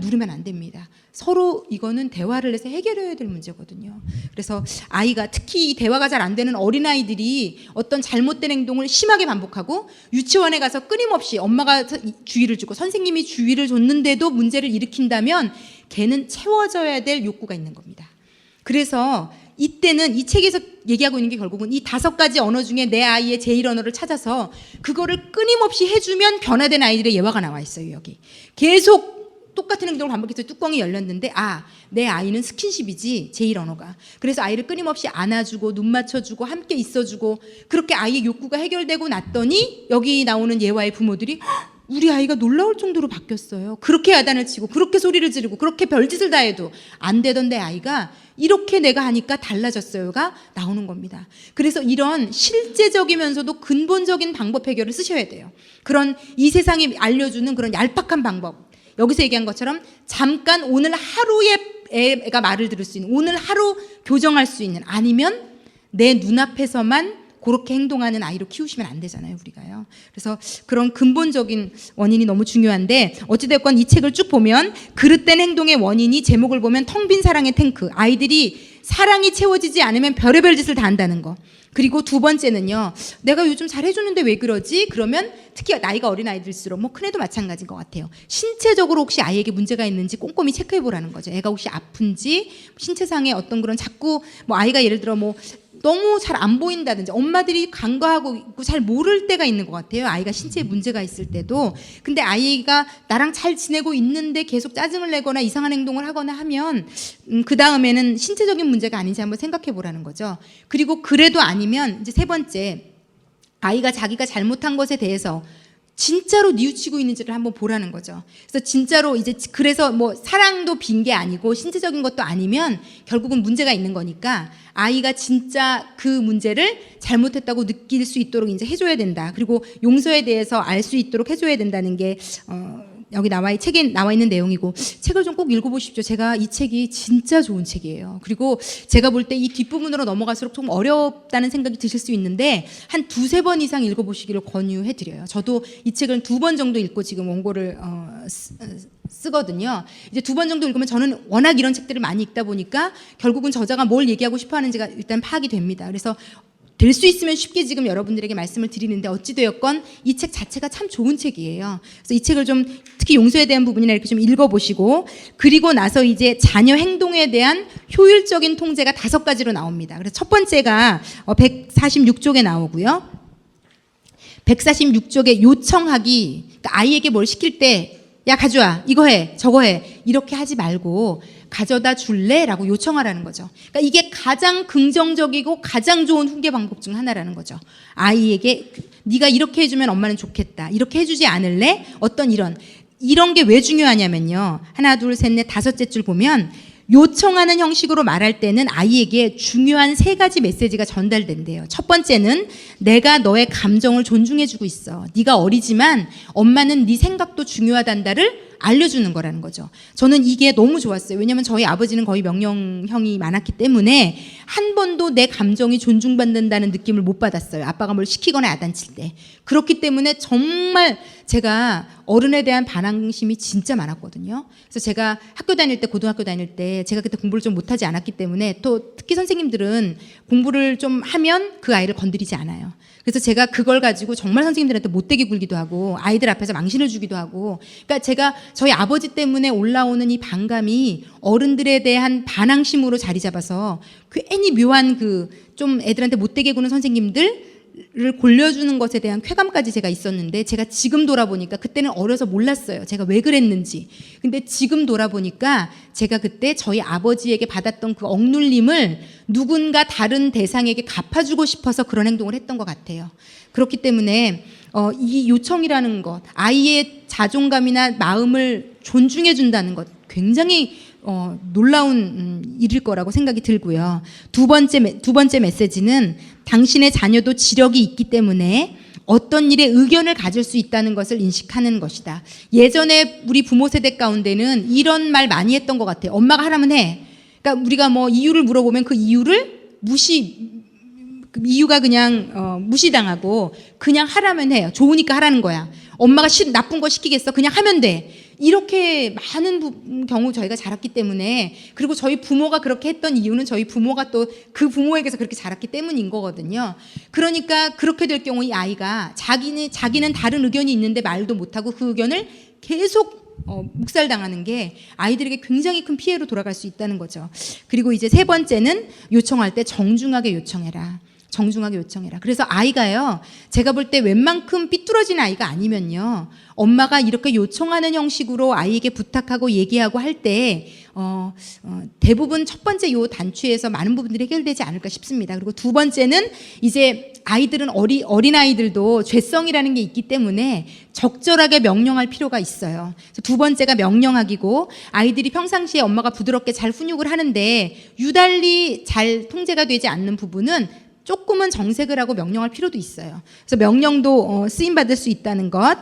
누르면 안 됩니다. 서로 이거는 대화를 해서 해결해야 될 문제거든요. 그래서 아이가, 특히 대화가 잘 안 되는 어린아이들이 어떤 잘못된 행동을 심하게 반복하고 유치원에 가서 끊임없이 엄마가 주의를 주고 선생님이 주의를 줬는데도 문제를 일으킨다면 걔는 채워져야 될 욕구가 있는 겁니다. 그래서 이때는 이 책에서 얘기하고 있는 게 결국은 이 5가지 언어 중에 내 아이의 제일 언어를 찾아서 그거를 끊임없이 해주면 변화된 아이들의 예화가 나와 있어요. 여기 계속 똑같은 행동을 반복해서 뚜껑이 열렸는데, 내 아이는 스킨십이지 제일 언어가. 그래서 아이를 끊임없이 안아주고 눈 맞춰주고 함께 있어주고 그렇게 아이의 욕구가 해결되고 났더니 여기 나오는 예화의 부모들이 우리 아이가 놀라울 정도로 바뀌었어요. 그렇게 야단을 치고 그렇게 소리를 지르고 그렇게 별짓을 다 해도 안 되던 내 아이가 이렇게 내가 하니까 달라졌어요가 나오는 겁니다. 그래서 이런 실제적이면서도 근본적인 방법 해결을 쓰셔야 돼요. 그런 이 세상이 알려주는 그런 얄팍한 방법, 여기서 얘기한 것처럼 잠깐 오늘 하루에 애가 말을 들을 수 있는, 오늘 하루 교정할 수 있는, 아니면 내 눈앞에서만 그렇게 행동하는 아이로 키우시면 안 되잖아요, 우리가요. 그래서 그런 근본적인 원인이 너무 중요한데, 어찌됐건 이 책을 쭉 보면 그릇된 행동의 원인이, 제목을 보면 텅 빈 사랑의 탱크, 아이들이 사랑이 채워지지 않으면 별의별 짓을 다 한다는 거. 그리고 두 번째는요, 내가 요즘 잘해주는데 왜 그러지? 그러면 특히 나이가 어린 아이들일수록, 뭐 큰애도 마찬가지인 것 같아요. 신체적으로 혹시 아이에게 문제가 있는지 꼼꼼히 체크해보라는 거죠. 애가 혹시 아픈지, 신체상의 어떤 그런 자꾸 뭐 아이가 예를 들어 뭐 너무 잘 안 보인다든지, 엄마들이 간과하고 있고 잘 모를 때가 있는 것 같아요. 아이가 신체에 문제가 있을 때도. 근데 아이가 나랑 잘 지내고 있는데 계속 짜증을 내거나 이상한 행동을 하거나 하면 그 다음에는 신체적인 문제가 아닌지 한번 생각해 보라는 거죠. 그리고 그래도 아니면 이제 세 번째, 아이가 자기가 잘못한 것에 대해서 진짜로 뉘우치고 있는지를 한번 보라는 거죠. 그래서 진짜로 이제, 그래서 뭐 사랑도 빈 게 아니고 신체적인 것도 아니면 결국은 문제가 있는 거니까 아이가 진짜 그 문제를 잘못했다고 느낄 수 있도록 이제 해줘야 된다. 그리고 용서에 대해서 알 수 있도록 해줘야 된다는 게 여기 책에 나와 있는 내용이고, 책을 좀 꼭 읽어보십시오. 제가 이 책이 진짜 좋은 책이에요. 그리고 제가 볼 때 이 뒷부분으로 넘어갈수록 좀 어렵다는 생각이 드실 수 있는데, 한 두세 번 이상 읽어보시기를 권유해드려요. 저도 이 책을 2번 정도 읽고 지금 원고를 쓰거든요. 이제 2번 정도 읽으면, 저는 워낙 이런 책들을 많이 읽다 보니까 결국은 저자가 뭘 얘기하고 싶어 하는지가 일단 파악이 됩니다. 그래서 될 수 있으면 쉽게 지금 여러분들에게 말씀을 드리는데, 어찌되었건 이 책 자체가 참 좋은 책이에요. 그래서 이 책을 좀, 특히 용서에 대한 부분이나 이렇게 좀 읽어보시고, 그리고 나서 이제 자녀 행동에 대한 효율적인 통제가 5가지로 나옵니다. 그래서 첫 번째가 146쪽에 나오고요. 146쪽에 요청하기, 그러니까 아이에게 뭘 시킬 때, 야 가져와, 이거 해, 저거 해, 이렇게 하지 말고 가져다 줄래? 라고 요청하라는 거죠. 그러니까 이게 가장 긍정적이고 가장 좋은 훈계 방법 중 하나라는 거죠. 아이에게 네가 이렇게 해주면 엄마는 좋겠다, 이렇게 해주지 않을래? 어떤 이런 게 왜 중요하냐면요, 하나 둘 셋 넷 5째 줄 보면 요청하는 형식으로 말할 때는 아이에게 중요한 3가지 메시지가 전달된대요. 첫 번째는, 내가 너의 감정을 존중해주고 있어, 네가 어리지만 엄마는 네 생각도 중요하단다를 알려주는 거라는 거죠. 저는 이게 너무 좋았어요. 왜냐하면 저희 아버지는 거의 명령형이 많았기 때문에 한 번도 내 감정이 존중받는다는 느낌을 못 받았어요. 아빠가 뭘 시키거나 야단칠 때. 그렇기 때문에 정말 제가 어른에 대한 반항심이 진짜 많았거든요. 그래서 제가 학교 다닐 때, 고등학교 다닐 때 제가 그때 공부를 좀 못하지 않았기 때문에, 또 특히 선생님들은 공부를 좀 하면 그 아이를 건드리지 않아요. 그래서 제가 그걸 가지고 정말 선생님들한테 못되게 굴기도 하고 아이들 앞에서 망신을 주기도 하고, 그러니까 제가 저희 아버지 때문에 올라오는 이 반감이 어른들에 대한 반항심으로 자리 잡아서 괜히 묘한 좀 애들한테 못되게 구는 선생님들을 골려주는 것에 대한 쾌감까지 제가 있었는데, 제가 지금 돌아보니까, 그때는 어려서 몰랐어요, 제가 왜 그랬는지. 근데 지금 돌아보니까 제가 그때 저희 아버지에게 받았던 그 억눌림을 누군가 다른 대상에게 갚아주고 싶어서 그런 행동을 했던 것 같아요. 그렇기 때문에 이 요청이라는 것, 아이의 자존감이나 마음을 존중해 준다는 것, 굉장히 놀라운 일일 거라고 생각이 들고요. 두 번째 메시지는, 당신의 자녀도 지력이 있기 때문에 어떤 일에 의견을 가질 수 있다는 것을 인식하는 것이다. 예전에 우리 부모 세대 가운데는 이런 말 많이 했던 것 같아요. 엄마가 하라면 해. 그러니까 우리가 뭐 이유를 물어보면 그 이유를 이유가 그냥 무시당하고 그냥 하라면 해요. 좋으니까 하라는 거야. 엄마가 나쁜 거 시키겠어? 그냥 하면 돼. 이렇게 많은 경우 저희가 자랐기 때문에, 그리고 저희 부모가 그렇게 했던 이유는 저희 부모가 또 그 부모에게서 그렇게 자랐기 때문인 거거든요. 그러니까 그렇게 될 경우 이 아이가 자기는 다른 의견이 있는데 말도 못하고 그 의견을 계속 묵살당하는 게 아이들에게 굉장히 큰 피해로 돌아갈 수 있다는 거죠. 그리고 이제 세 번째는, 요청할 때 정중하게 요청해라. 정중하게 요청해라. 그래서 아이가요, 제가 볼 때 웬만큼 삐뚤어진 아이가 아니면요, 엄마가 이렇게 요청하는 형식으로 아이에게 부탁하고 얘기하고 할 때 대부분 첫 번째 요 단추에서 많은 부분들이 해결되지 않을까 싶습니다. 그리고 두 번째는, 이제 아이들은 어린 아이들도 죄성이라는 게 있기 때문에 적절하게 명령할 필요가 있어요. 그래서 두 번째가 명령하기고, 아이들이 평상시에 엄마가 부드럽게 잘 훈육을 하는데 유달리 잘 통제가 되지 않는 부분은 조금은 정색을 하고 명령할 필요도 있어요. 그래서 명령도 쓰임 받을 수 있다는 것.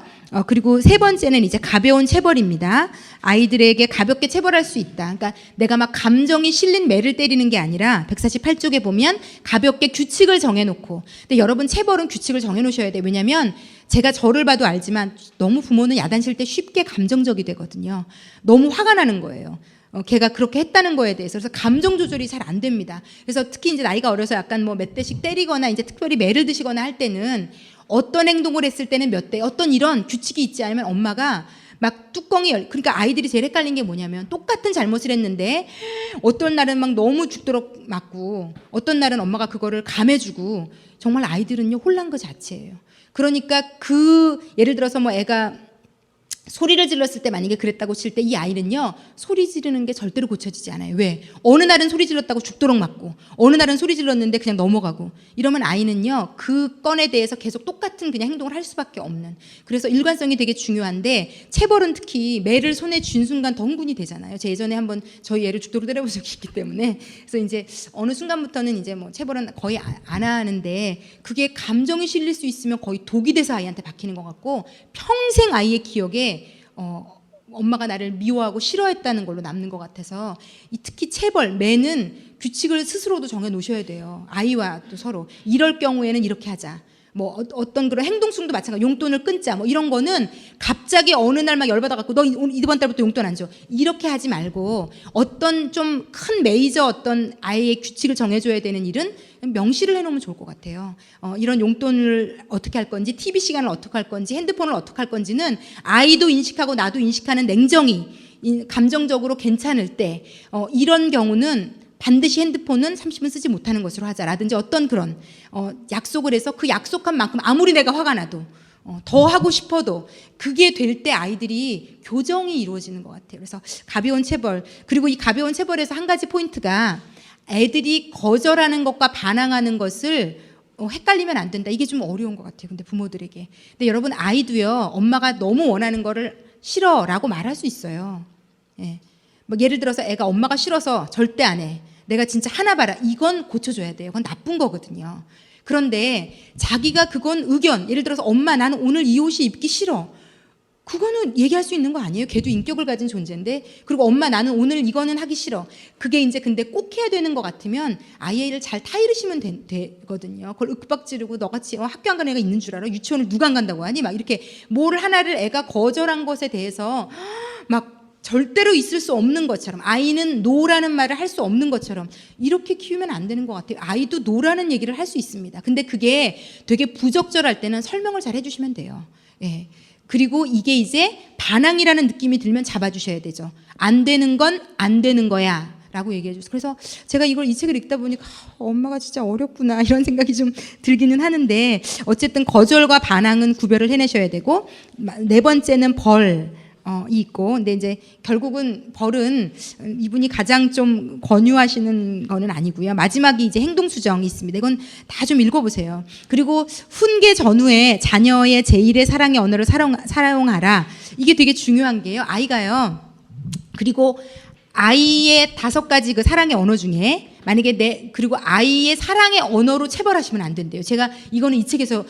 그리고 세 번째는 이제 가벼운 체벌입니다. 아이들에게 가볍게 체벌할 수 있다. 그러니까 내가 막 감정이 실린 매를 때리는 게 아니라 148쪽에 보면 가볍게 규칙을 정해놓고. 근데 여러분 체벌은 규칙을 정해놓으셔야 돼요. 왜냐하면 제가 저를 봐도 알지만 너무 부모는 야단칠 때 쉽게 감정적이 되거든요. 너무 화가 나는 거예요. 걔가 그렇게 했다는 거에 대해서. 그래서 감정 조절이 잘 안 됩니다. 그래서 특히 이제 나이가 어려서 약간 뭐 몇 대씩 때리거나 이제 특별히 매를 드시거나 할 때는 어떤 행동을 했을 때는 몇 대, 어떤 이런 규칙이 있지 않으면 엄마가 막 뚜껑이 그러니까 아이들이 제일 헷갈린 게 뭐냐면 똑같은 잘못을 했는데 어떤 날은 막 너무 죽도록 맞고 어떤 날은 엄마가 그거를 감해주고 정말 아이들은요 혼란 그 자체예요. 그러니까 예를 들어서 뭐 애가 소리를 질렀을 때 만약에 그랬다고 칠 때 이 아이는요 소리 지르는 게 절대로 고쳐지지 않아요. 왜? 어느 날은 소리 질렀다고 죽도록 맞고 어느 날은 소리 질렀는데 그냥 넘어가고 이러면 아이는요 그 건에 대해서 계속 똑같은 그냥 행동을 할 수밖에 없는. 그래서 일관성이 되게 중요한데 체벌은 특히 매를 손에 쥔 순간 더 흥분이 되잖아요. 제가 예전에 한번 저희 애를 죽도록 때려본 적이 있기 때문에 그래서 이제 어느 순간부터는 이제 뭐 체벌은 거의 안 하는데 그게 감정이 실릴 수 있으면 거의 독이 돼서 아이한테 박히는 것 같고 평생 아이의 기억에 엄마가 나를 미워하고 싫어했다는 걸로 남는 것 같아서 특히 체벌, 매는 규칙을 스스로도 정해 놓으셔야 돼요. 아이와 또 서로 이럴 경우에는 이렇게 하자. 뭐 어떤 그런 행동숭도 마찬가지. 용돈을 끊자. 뭐 이런 거는 갑자기 어느 날 막 열받아 갖고 너 이번 달부터 용돈 안 줘. 이렇게 하지 말고 어떤 좀 큰 메이저 어떤 아이의 규칙을 정해줘야 되는 일은 명시를 해놓으면 좋을 것 같아요. 이런 용돈을 어떻게 할 건지, TV 시간을 어떻게 할 건지, 핸드폰을 어떻게 할 건지는 아이도 인식하고 나도 인식하는 냉정히 감정적으로 괜찮을 때 이런 경우는 반드시 핸드폰은 30분 쓰지 못하는 것으로 하자라든지 어떤 그런 약속을 해서 그 약속한 만큼 아무리 내가 화가 나도 더 하고 싶어도 그게 될 때 아이들이 교정이 이루어지는 것 같아요. 그래서 가벼운 체벌, 그리고 이 가벼운 체벌에서 한 가지 포인트가 애들이 거절하는 것과 반항하는 것을 헷갈리면 안 된다. 이게 좀 어려운 것 같아요. 근데 부모들에게. 근데 여러분 아이도요 엄마가 너무 원하는 거를 싫어라고 말할 수 있어요. 예. 뭐 예를 들어서 애가 엄마가 싫어서 절대 안 해. 내가 진짜 하나 봐라. 이건 고쳐줘야 돼요. 그건 나쁜 거거든요. 그런데 자기가 그건 의견. 예를 들어서 엄마 나는 오늘 이 옷이 입기 싫어. 그거는 얘기할 수 있는 거 아니에요? 걔도 인격을 가진 존재인데. 그리고 엄마 나는 오늘 이거는 하기 싫어. 그게 이제 근데 꼭 해야 되는 것 같으면 아이를 잘 타이르시면 되거든요. 그걸 윽박지르고 너같이 학교 안 가는 애가 있는 줄 알아? 유치원을 누가 안 간다고 하니? 막 이렇게 뭘 하나를 애가 거절한 것에 대해서 막 절대로 있을 수 없는 것처럼 아이는 노라는 말을 할 수 없는 것처럼 이렇게 키우면 안 되는 것 같아요. 아이도 노라는 얘기를 할 수 있습니다. 근데 그게 되게 부적절할 때는 설명을 잘 해주시면 돼요. 예. 그리고 이게 이제 반항이라는 느낌이 들면 잡아주셔야 되죠. 안 되는 건 안 되는 거야 라고 얘기해 주세요. 그래서 제가 이 책을 읽다 보니까 엄마가 진짜 어렵구나 이런 생각이 좀 들기는 하는데 어쨌든 거절과 반항은 구별을 해내셔야 되고 네 번째는 벌 있고, 근데 이제 결국은 벌은 이분이 가장 좀 권유하시는 거는 아니고요. 마지막이 이제 행동수정이 있습니다. 이건 다 좀 읽어보세요. 그리고 훈계 전후에 자녀의 제1의 사랑의 언어를 사용하라. 이게 되게 중요한 게요. 아이가요. 그리고 아이의 5가지 그 사랑의 언어 중에 만약에 그리고 아이의 사랑의 언어로 체벌하시면 안 된대요. 제가 이거는 이 책에서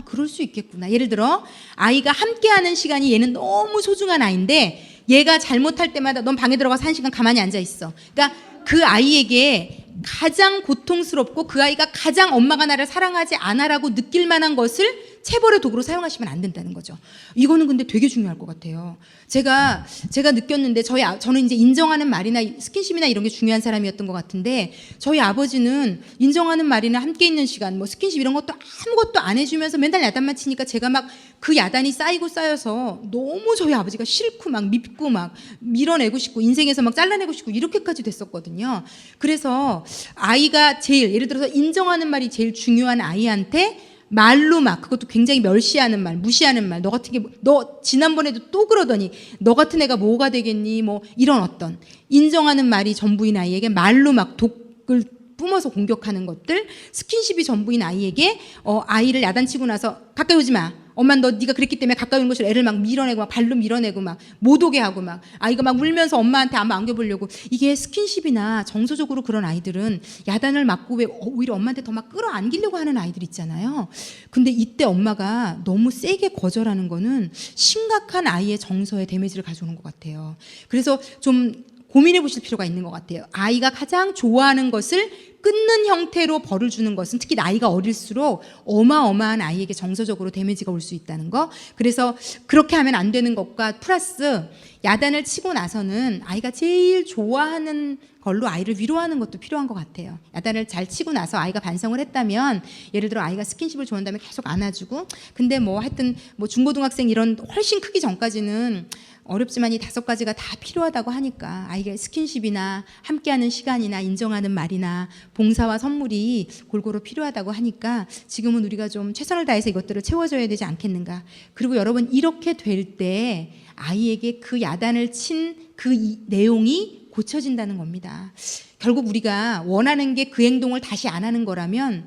그럴 수 있겠구나. 예를 들어 아이가 함께하는 시간이 얘는 너무 소중한 아이인데 얘가 잘못할 때마다 넌 방에 들어가서 1시간 가만히 앉아 있어. 그러니까 그 아이에게 가장 고통스럽고 그 아이가 가장 엄마가 나를 사랑하지 않아라고 느낄 만한 것을 체벌의 도구로 사용하시면 안 된다는 거죠. 이거는 근데 되게 중요할 것 같아요. 제가 느꼈는데 저는 이제 인정하는 말이나 스킨십이나 이런 게 중요한 사람이었던 것 같은데 저희 아버지는 인정하는 말이나 함께 있는 시간, 뭐 스킨십 이런 것도 아무것도 안 해주면서 맨날 야단만 치니까 제가 막 그 야단이 쌓여서 너무 저희 아버지가 싫고 막 밉고 막 밀어내고 싶고 인생에서 막 잘라내고 싶고 이렇게까지 됐었거든요. 그래서 아이가 예를 들어서 인정하는 말이 제일 중요한 아이한테 말로 막 그것도 굉장히 멸시하는 말, 무시하는 말, 너 같은 게 너 지난번에도 또 그러더니 너 같은 애가 뭐가 되겠니? 뭐 이런 어떤 인정하는 말이 전부인 아이에게 말로 막 독을 뿜어서 공격하는 것들, 스킨십이 전부인 아이에게 아이를 야단치고 나서 가까이 오지 마. 엄마 네가 그랬기 때문에 가까이 오는 것을 애를 막 밀어내고 막 발로 밀어내고 막 못 오게 하고 막 아이가 막 울면서 엄마한테 안마 안겨보려고. 이게 스킨십이나 정서적으로 그런 아이들은 야단을 맞고 왜 오히려 엄마한테 더 막 끌어안기려고 하는 아이들 있잖아요. 근데 이때 엄마가 너무 세게 거절하는 거는 심각한 아이의 정서에 데미지를 가져오는 것 같아요. 그래서 좀 고민해 보실 필요가 있는 것 같아요. 아이가 가장 좋아하는 것을 끊는 형태로 벌을 주는 것은 특히 나이가 어릴수록 어마어마한 아이에게 정서적으로 데미지가 올 수 있다는 거. 그래서 그렇게 하면 안 되는 것과 플러스 야단을 치고 나서는 아이가 제일 좋아하는 걸로 아이를 위로하는 것도 필요한 것 같아요. 야단을 잘 치고 나서 아이가 반성을 했다면, 예를 들어 아이가 스킨십을 좋아한다면 계속 안아주고, 근데 뭐 하여튼 뭐 중고등학생 이런 훨씬 크기 전까지는 어렵지만 이 5가지가 다 필요하다고 하니까 아이가 스킨십이나 함께하는 시간이나 인정하는 말이나 봉사와 선물이 골고루 필요하다고 하니까 지금은 우리가 좀 최선을 다해서 이것들을 채워줘야 되지 않겠는가. 그리고 여러분, 이렇게 될 때 아이에게 그 야단을 친 그 내용이 고쳐진다는 겁니다. 결국 우리가 원하는 게 그 행동을 다시 안 하는 거라면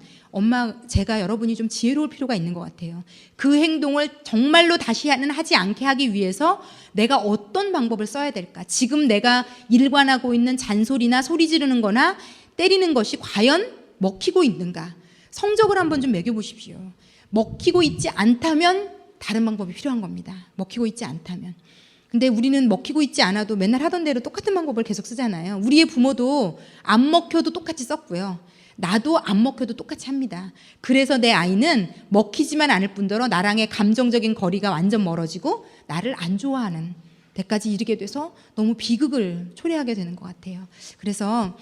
제가 여러분이 좀 지혜로울 필요가 있는 것 같아요. 그 행동을 정말로 다시는 하지 않게 하기 위해서 내가 어떤 방법을 써야 될까? 지금 내가 일관하고 있는 잔소리나 소리 지르는 거나 때리는 것이 과연 먹히고 있는가? 성적을 한번 좀 매겨보십시오. 먹히고 있지 않다면 다른 방법이 필요한 겁니다. 먹히고 있지 않다면. 근데 우리는 먹히고 있지 않아도 맨날 하던 대로 똑같은 방법을 계속 쓰잖아요. 우리의 부모도 안 먹혀도 똑같이 썼고요. 나도 안 먹혀도 똑같이 합니다. 그래서 내 아이는 먹히지만 않을 뿐더러 나랑의 감정적인 거리가 완전 멀어지고 나를 안 좋아하는 데까지 이르게 돼서 너무 비극을 초래하게 되는 것 같아요. 그래서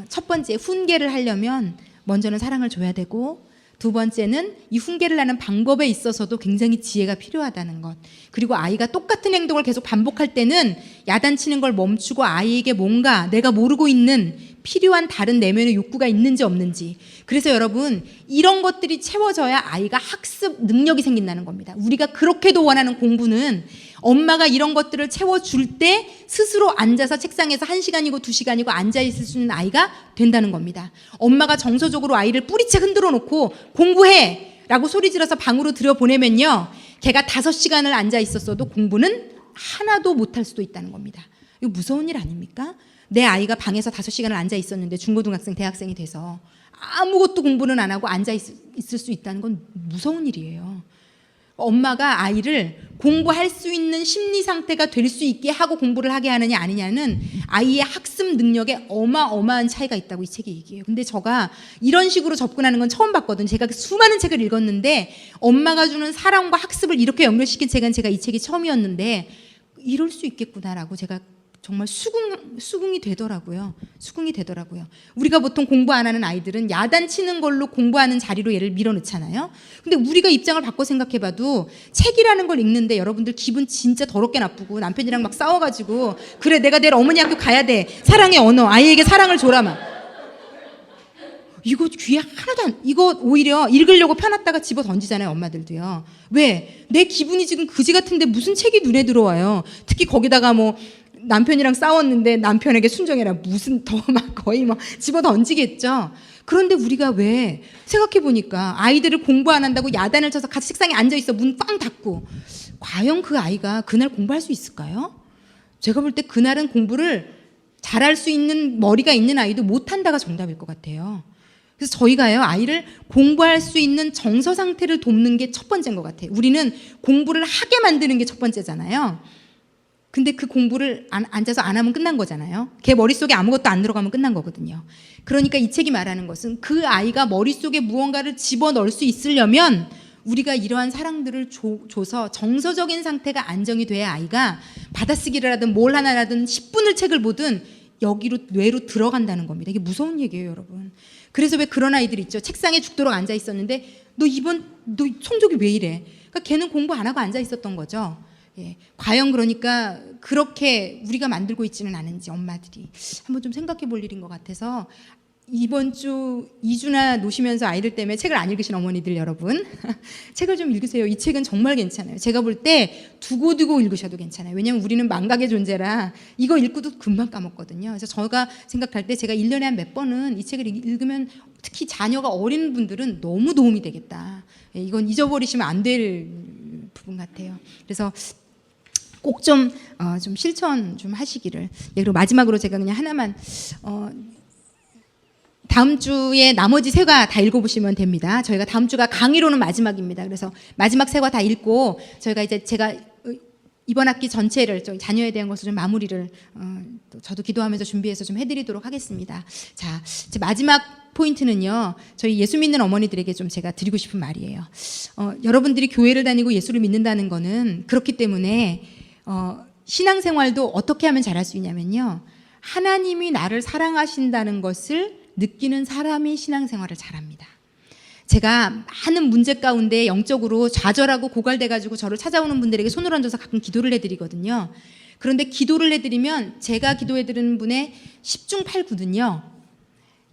첫 번째, 훈계를 하려면 먼저는 사랑을 줘야 되고, 두 번째는 이 훈계를 하는 방법에 있어서도 굉장히 지혜가 필요하다는 것. 그리고 아이가 똑같은 행동을 계속 반복할 때는 야단치는 걸 멈추고 아이에게 뭔가 내가 모르고 있는 필요한 다른 내면의 욕구가 있는지 없는지. 그래서 여러분, 이런 것들이 채워져야 아이가 학습 능력이 생긴다는 겁니다. 우리가 그렇게도 원하는 공부는 엄마가 이런 것들을 채워줄 때 스스로 앉아서 책상에서 1시간이고 2시간이고 앉아있을 수 있는 아이가 된다는 겁니다. 엄마가 정서적으로 아이를 뿌리채 흔들어 놓고 공부해! 라고 소리 질러서 방으로 들여보내면요, 걔가 5시간을 앉아있었어도 공부는 하나도 못할 수도 있다는 겁니다. 이거 무서운 일 아닙니까? 내 아이가 방에서 5시간을 앉아있었는데 중고등학생, 대학생이 돼서 아무것도 공부는 안 하고 앉아있을 수 있다는 건 무서운 일이에요. 엄마가 아이를 공부할 수 있는 심리 상태가 될 수 있게 하고 공부를 하게 하느냐 아니냐는 아이의 학습 능력에 어마어마한 차이가 있다고 이 책이 얘기해요. 근데 제가 이런 식으로 접근하는 건 처음 봤거든요. 제가 수많은 책을 읽었는데 엄마가 주는 사랑과 학습을 이렇게 연결시킨 책은 제가 이 책이 처음이었는데, 이럴 수 있겠구나라고 제가 정말 수긍이 되더라고요. 수긍이 되더라고요. 우리가 보통 공부 안 하는 아이들은 야단치는 걸로 공부하는 자리로 얘를 밀어넣잖아요. 근데 우리가 입장을 바꿔 생각해봐도 책이라는 걸 읽는데 여러분들 기분 진짜 더럽게 나쁘고, 남편이랑 막 싸워가지고 그래 내가 내일 어머니 학교 가야 돼, 사랑의 언어, 아이에게 사랑을 줘라 막, 이거 귀에 하나도 안, 이거 오히려 읽으려고 펴놨다가 집어 던지잖아요. 엄마들도요. 왜? 내 기분이 지금 그지 같은데 무슨 책이 눈에 들어와요. 특히 거기다가 뭐 남편이랑 싸웠는데 남편에게 순종해라, 무슨 더 막 거의 막 집어 던지겠죠. 그런데 우리가 왜, 생각해 보니까 아이들을 공부 안 한다고 야단을 쳐서 같이 책상에 앉아 있어, 문 빵 닫고, 과연 그 아이가 그날 공부할 수 있을까요? 제가 볼 때 그날은 공부를 잘할 수 있는 머리가 있는 아이도 못한다가 정답일 것 같아요. 그래서 저희가요, 아이를 공부할 수 있는 정서 상태를 돕는 게 첫 번째인 것 같아요. 우리는 공부를 하게 만드는 게 첫 번째잖아요. 근데 그 공부를 앉아서 안 하면 끝난 거잖아요. 걔 머릿속에 아무것도 안 들어가면 끝난 거거든요. 그러니까 이 책이 말하는 것은 그 아이가 머릿속에 무언가를 집어넣을 수 있으려면 우리가 이러한 사랑들을 줘서 정서적인 상태가 안정이 돼야 아이가 받아쓰기를 하든 뭘 하나라든 10분을 책을 보든 여기로, 뇌로 들어간다는 겁니다. 이게 무서운 얘기예요, 여러분. 그래서 왜 그런 아이들 있죠. 책상에 죽도록 앉아 있었는데 너 성적이 왜 이래? 그러니까 걔는 공부 안 하고 앉아 있었던 거죠. 예. 과연 그러니까 그렇게 우리가 만들고 있지는 않은지 엄마들이 한번 좀 생각해 볼 일인 것 같아서, 이번 주 2주나 노시면서 아이들 때문에 책을 안 읽으신 어머니들 여러분, 책을 좀 읽으세요. 이 책은 정말 괜찮아요. 제가 볼 때 두고두고 읽으셔도 괜찮아요. 왜냐하면 우리는 망각의 존재라 이거 읽고도 금방 까먹거든요. 그래서 제가 생각할 때 제가 1년에 한 몇 번은 이 책을 읽으면 특히 자녀가 어린 분들은 너무 도움이 되겠다. 이건 잊어버리시면 안 될 부분 같아요. 그래서 꼭 좀 실천 좀 하시기를. 그리고 마지막으로 제가 그냥 하나만 다음 주에 나머지 세 과 다 읽어보시면 됩니다. 저희가 다음 주가 강의로는 마지막입니다. 그래서 마지막 세 과 다 읽고 저희가 이제 제가 이번 학기 전체를 좀 자녀에 대한 것을 좀 마무리를 또 저도 기도하면서 준비해서 좀 해드리도록 하겠습니다. 자, 이제 마지막 포인트는요. 저희 예수 믿는 어머니들에게 좀 제가 드리고 싶은 말이에요. 여러분들이 교회를 다니고 예수를 믿는다는 거는 그렇기 때문에 신앙생활도 어떻게 하면 잘할 수 있냐면요. 하나님이 나를 사랑하신다는 것을 느끼는 사람이 신앙생활을 잘합니다. 제가 많은 문제 가운데 영적으로 좌절하고 고갈돼가지고 저를 찾아오는 분들에게 손을 얹어서 가끔 기도를 해드리거든요. 그런데 기도를 해드리면 제가 기도해드리는 분의 10중 8구는요.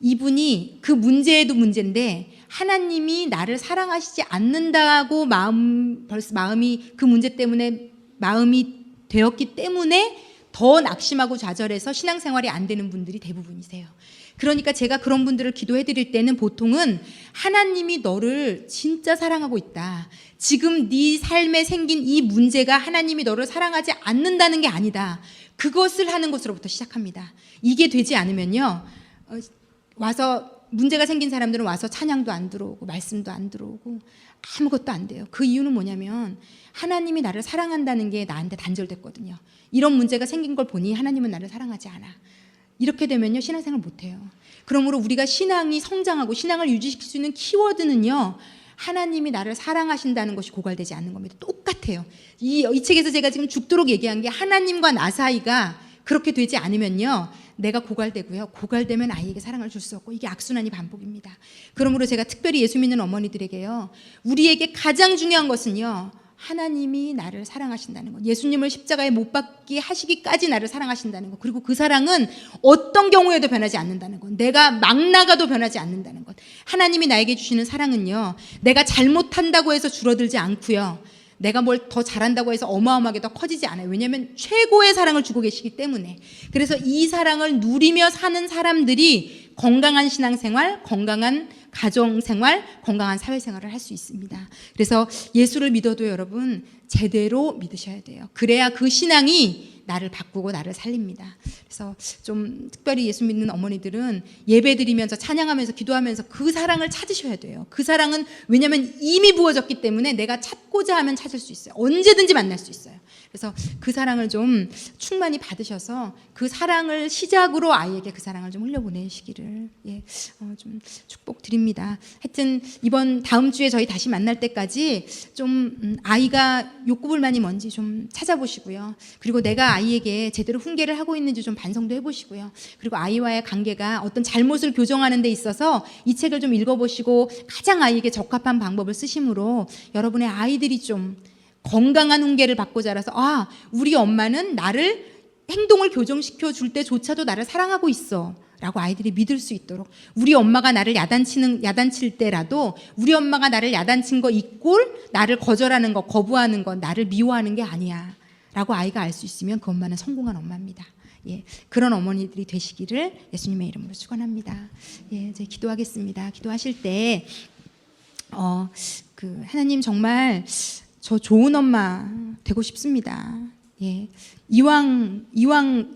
이분이 그 문제에도 문제인데 하나님이 나를 사랑하시지 않는다고 마음이 그 문제 때문에 마음이 되었기 때문에 더 낙심하고 좌절해서 신앙생활이 안 되는 분들이 대부분이세요. 그러니까 제가 그런 분들을 기도해 드릴 때는 보통은 하나님이 너를 진짜 사랑하고 있다. 지금 네 삶에 생긴 이 문제가 하나님이 너를 사랑하지 않는다는 게 아니다. 그것을 하는 것으로부터 시작합니다. 이게 되지 않으면요. 와서 문제가 생긴 사람들은 와서 찬양도 안 들어오고 말씀도 안 들어오고 아무것도 안 돼요. 그 이유는 뭐냐면 하나님이 나를 사랑한다는 게 나한테 단절됐거든요. 이런 문제가 생긴 걸 보니 하나님은 나를 사랑하지 않아. 이렇게 되면요 신앙생활 못해요. 그러므로 우리가 신앙이 성장하고 신앙을 유지시킬 수 있는 키워드는요 하나님이 나를 사랑하신다는 것이 고갈되지 않는 겁니다. 똑같아요. 이 책에서 제가 지금 죽도록 얘기한 게 하나님과 나 사이가 그렇게 되지 않으면요 내가 고갈되고요. 고갈되면 아이에게 사랑을 줄 수 없고 이게 악순환이 반복입니다. 그러므로 제가 특별히 예수 믿는 어머니들에게요 우리에게 가장 중요한 것은요 하나님이 나를 사랑하신다는 것, 예수님을 십자가에 못 박게 하시기까지 나를 사랑하신다는 것, 그리고 그 사랑은 어떤 경우에도 변하지 않는다는 것, 내가 막 나가도 변하지 않는다는 것. 하나님이 나에게 주시는 사랑은요 내가 잘못한다고 해서 줄어들지 않고요 내가 뭘 더 잘한다고 해서 어마어마하게 더 커지지 않아요. 왜냐하면 최고의 사랑을 주고 계시기 때문에. 그래서 이 사랑을 누리며 사는 사람들이 건강한 신앙생활, 건강한 가정생활, 건강한 사회생활을 할 수 있습니다. 그래서 예수를 믿어도 여러분 제대로 믿으셔야 돼요. 그래야 그 신앙이 나를 바꾸고 나를 살립니다. 그래서 좀 특별히 예수 믿는 어머니들은 예배 드리면서 찬양하면서 기도하면서 그 사랑을 찾으셔야 돼요. 그 사랑은 왜냐하면 이미 부어졌기 때문에 내가 찾고자 하면 찾을 수 있어요. 언제든지 만날 수 있어요. 그래서 그 사랑을 좀 충만히 받으셔서 그 사랑을 시작으로 아이에게 그 사랑을 좀 흘려보내시기를 좀 축복드립니다. 하여튼 다음 주에 저희 다시 만날 때까지 좀 아이가 욕구불만이 뭔지 좀 찾아보시고요. 그리고 내가 아이에게 제대로 훈계를 하고 있는지 좀 반성도 해보시고요. 그리고 아이와의 관계가 어떤 잘못을 교정하는 데 있어서 이 책을 좀 읽어보시고 가장 아이에게 적합한 방법을 쓰심으로 여러분의 아이들이 좀 건강한 훈계를 받고 자라서 우리 엄마는 나를 행동을 교정시켜 줄 때조차도 나를 사랑하고 있어 라고 아이들이 믿을 수 있도록 우리 엄마가 나를 야단칠 때라도 우리 엄마가 나를 야단친 거 이꼴 나를 거절하는 거 거부하는 거 나를 미워하는 게 아니야 라고 아이가 알 수 있으면 그 엄마는 성공한 엄마입니다. 그런 어머니들이 되시기를 예수님의 이름으로 축원합니다. 이제 기도하겠습니다. 기도하실 때 하나님 정말 저 좋은 엄마 되고 싶습니다. 이왕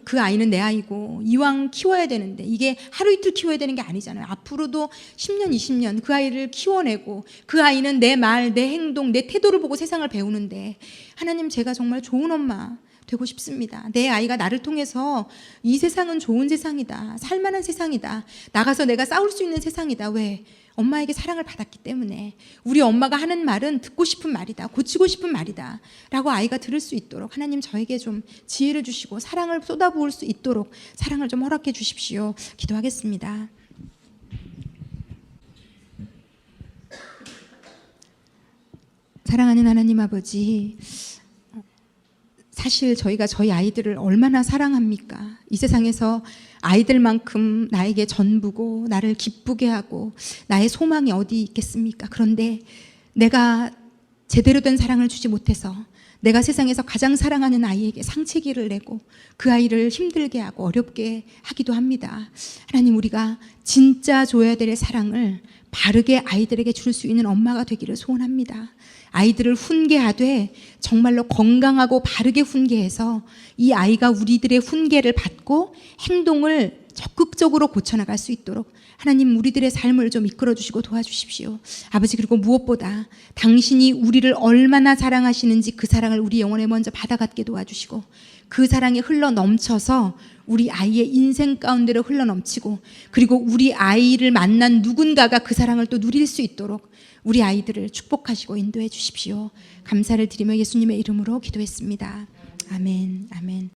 그 아이는 내 아이고 이왕 키워야 되는데 이게 하루 이틀 키워야 되는 게 아니잖아요. 앞으로도 10년 20년 그 아이를 키워내고 그 아이는 내 말, 내 행동, 내 태도를 보고 세상을 배우는데 하나님 제가 정말 좋은 엄마 되고 싶습니다. 내 아이가 나를 통해서 이 세상은 좋은 세상이다. 살만한 세상이다. 나가서 내가 싸울 수 있는 세상이다. 왜? 엄마에게 사랑을 받았기 때문에 우리 엄마가 하는 말은 듣고 싶은 말이다. 고치고 싶은 말이다. 라고 아이가 들을 수 있도록 하나님 저에게 좀 지혜를 주시고 사랑을 쏟아부을 수 있도록 사랑을 좀 허락해 주십시오. 기도하겠습니다. 사랑하는 하나님 아버지, 사실 저희가 저희 아이들을 얼마나 사랑합니까? 이 세상에서 아이들만큼 나에게 전부고 나를 기쁘게 하고 나의 소망이 어디 있겠습니까? 그런데 내가 제대로 된 사랑을 주지 못해서 내가 세상에서 가장 사랑하는 아이에게 상체기를 내고 그 아이를 힘들게 하고 어렵게 하기도 합니다. 하나님 우리가 진짜 줘야 될 사랑을 바르게 아이들에게 줄 수 있는 엄마가 되기를 소원합니다. 아이들을 훈계하되 정말로 건강하고 바르게 훈계해서 이 아이가 우리들의 훈계를 받고 행동을 적극적으로 고쳐나갈 수 있도록 하나님 우리들의 삶을 좀 이끌어 주시고 도와주십시오. 아버지, 그리고 무엇보다 당신이 우리를 얼마나 사랑하시는지 그 사랑을 우리 영혼에 먼저 받아갖게 도와주시고 그 사랑이 흘러 넘쳐서 우리 아이의 인생 가운데로 흘러 넘치고 그리고 우리 아이를 만난 누군가가 그 사랑을 또 누릴 수 있도록 우리 아이들을 축복하시고 인도해 주십시오. 감사를 드리며 예수님의 이름으로 기도했습니다. 아멘. 아멘.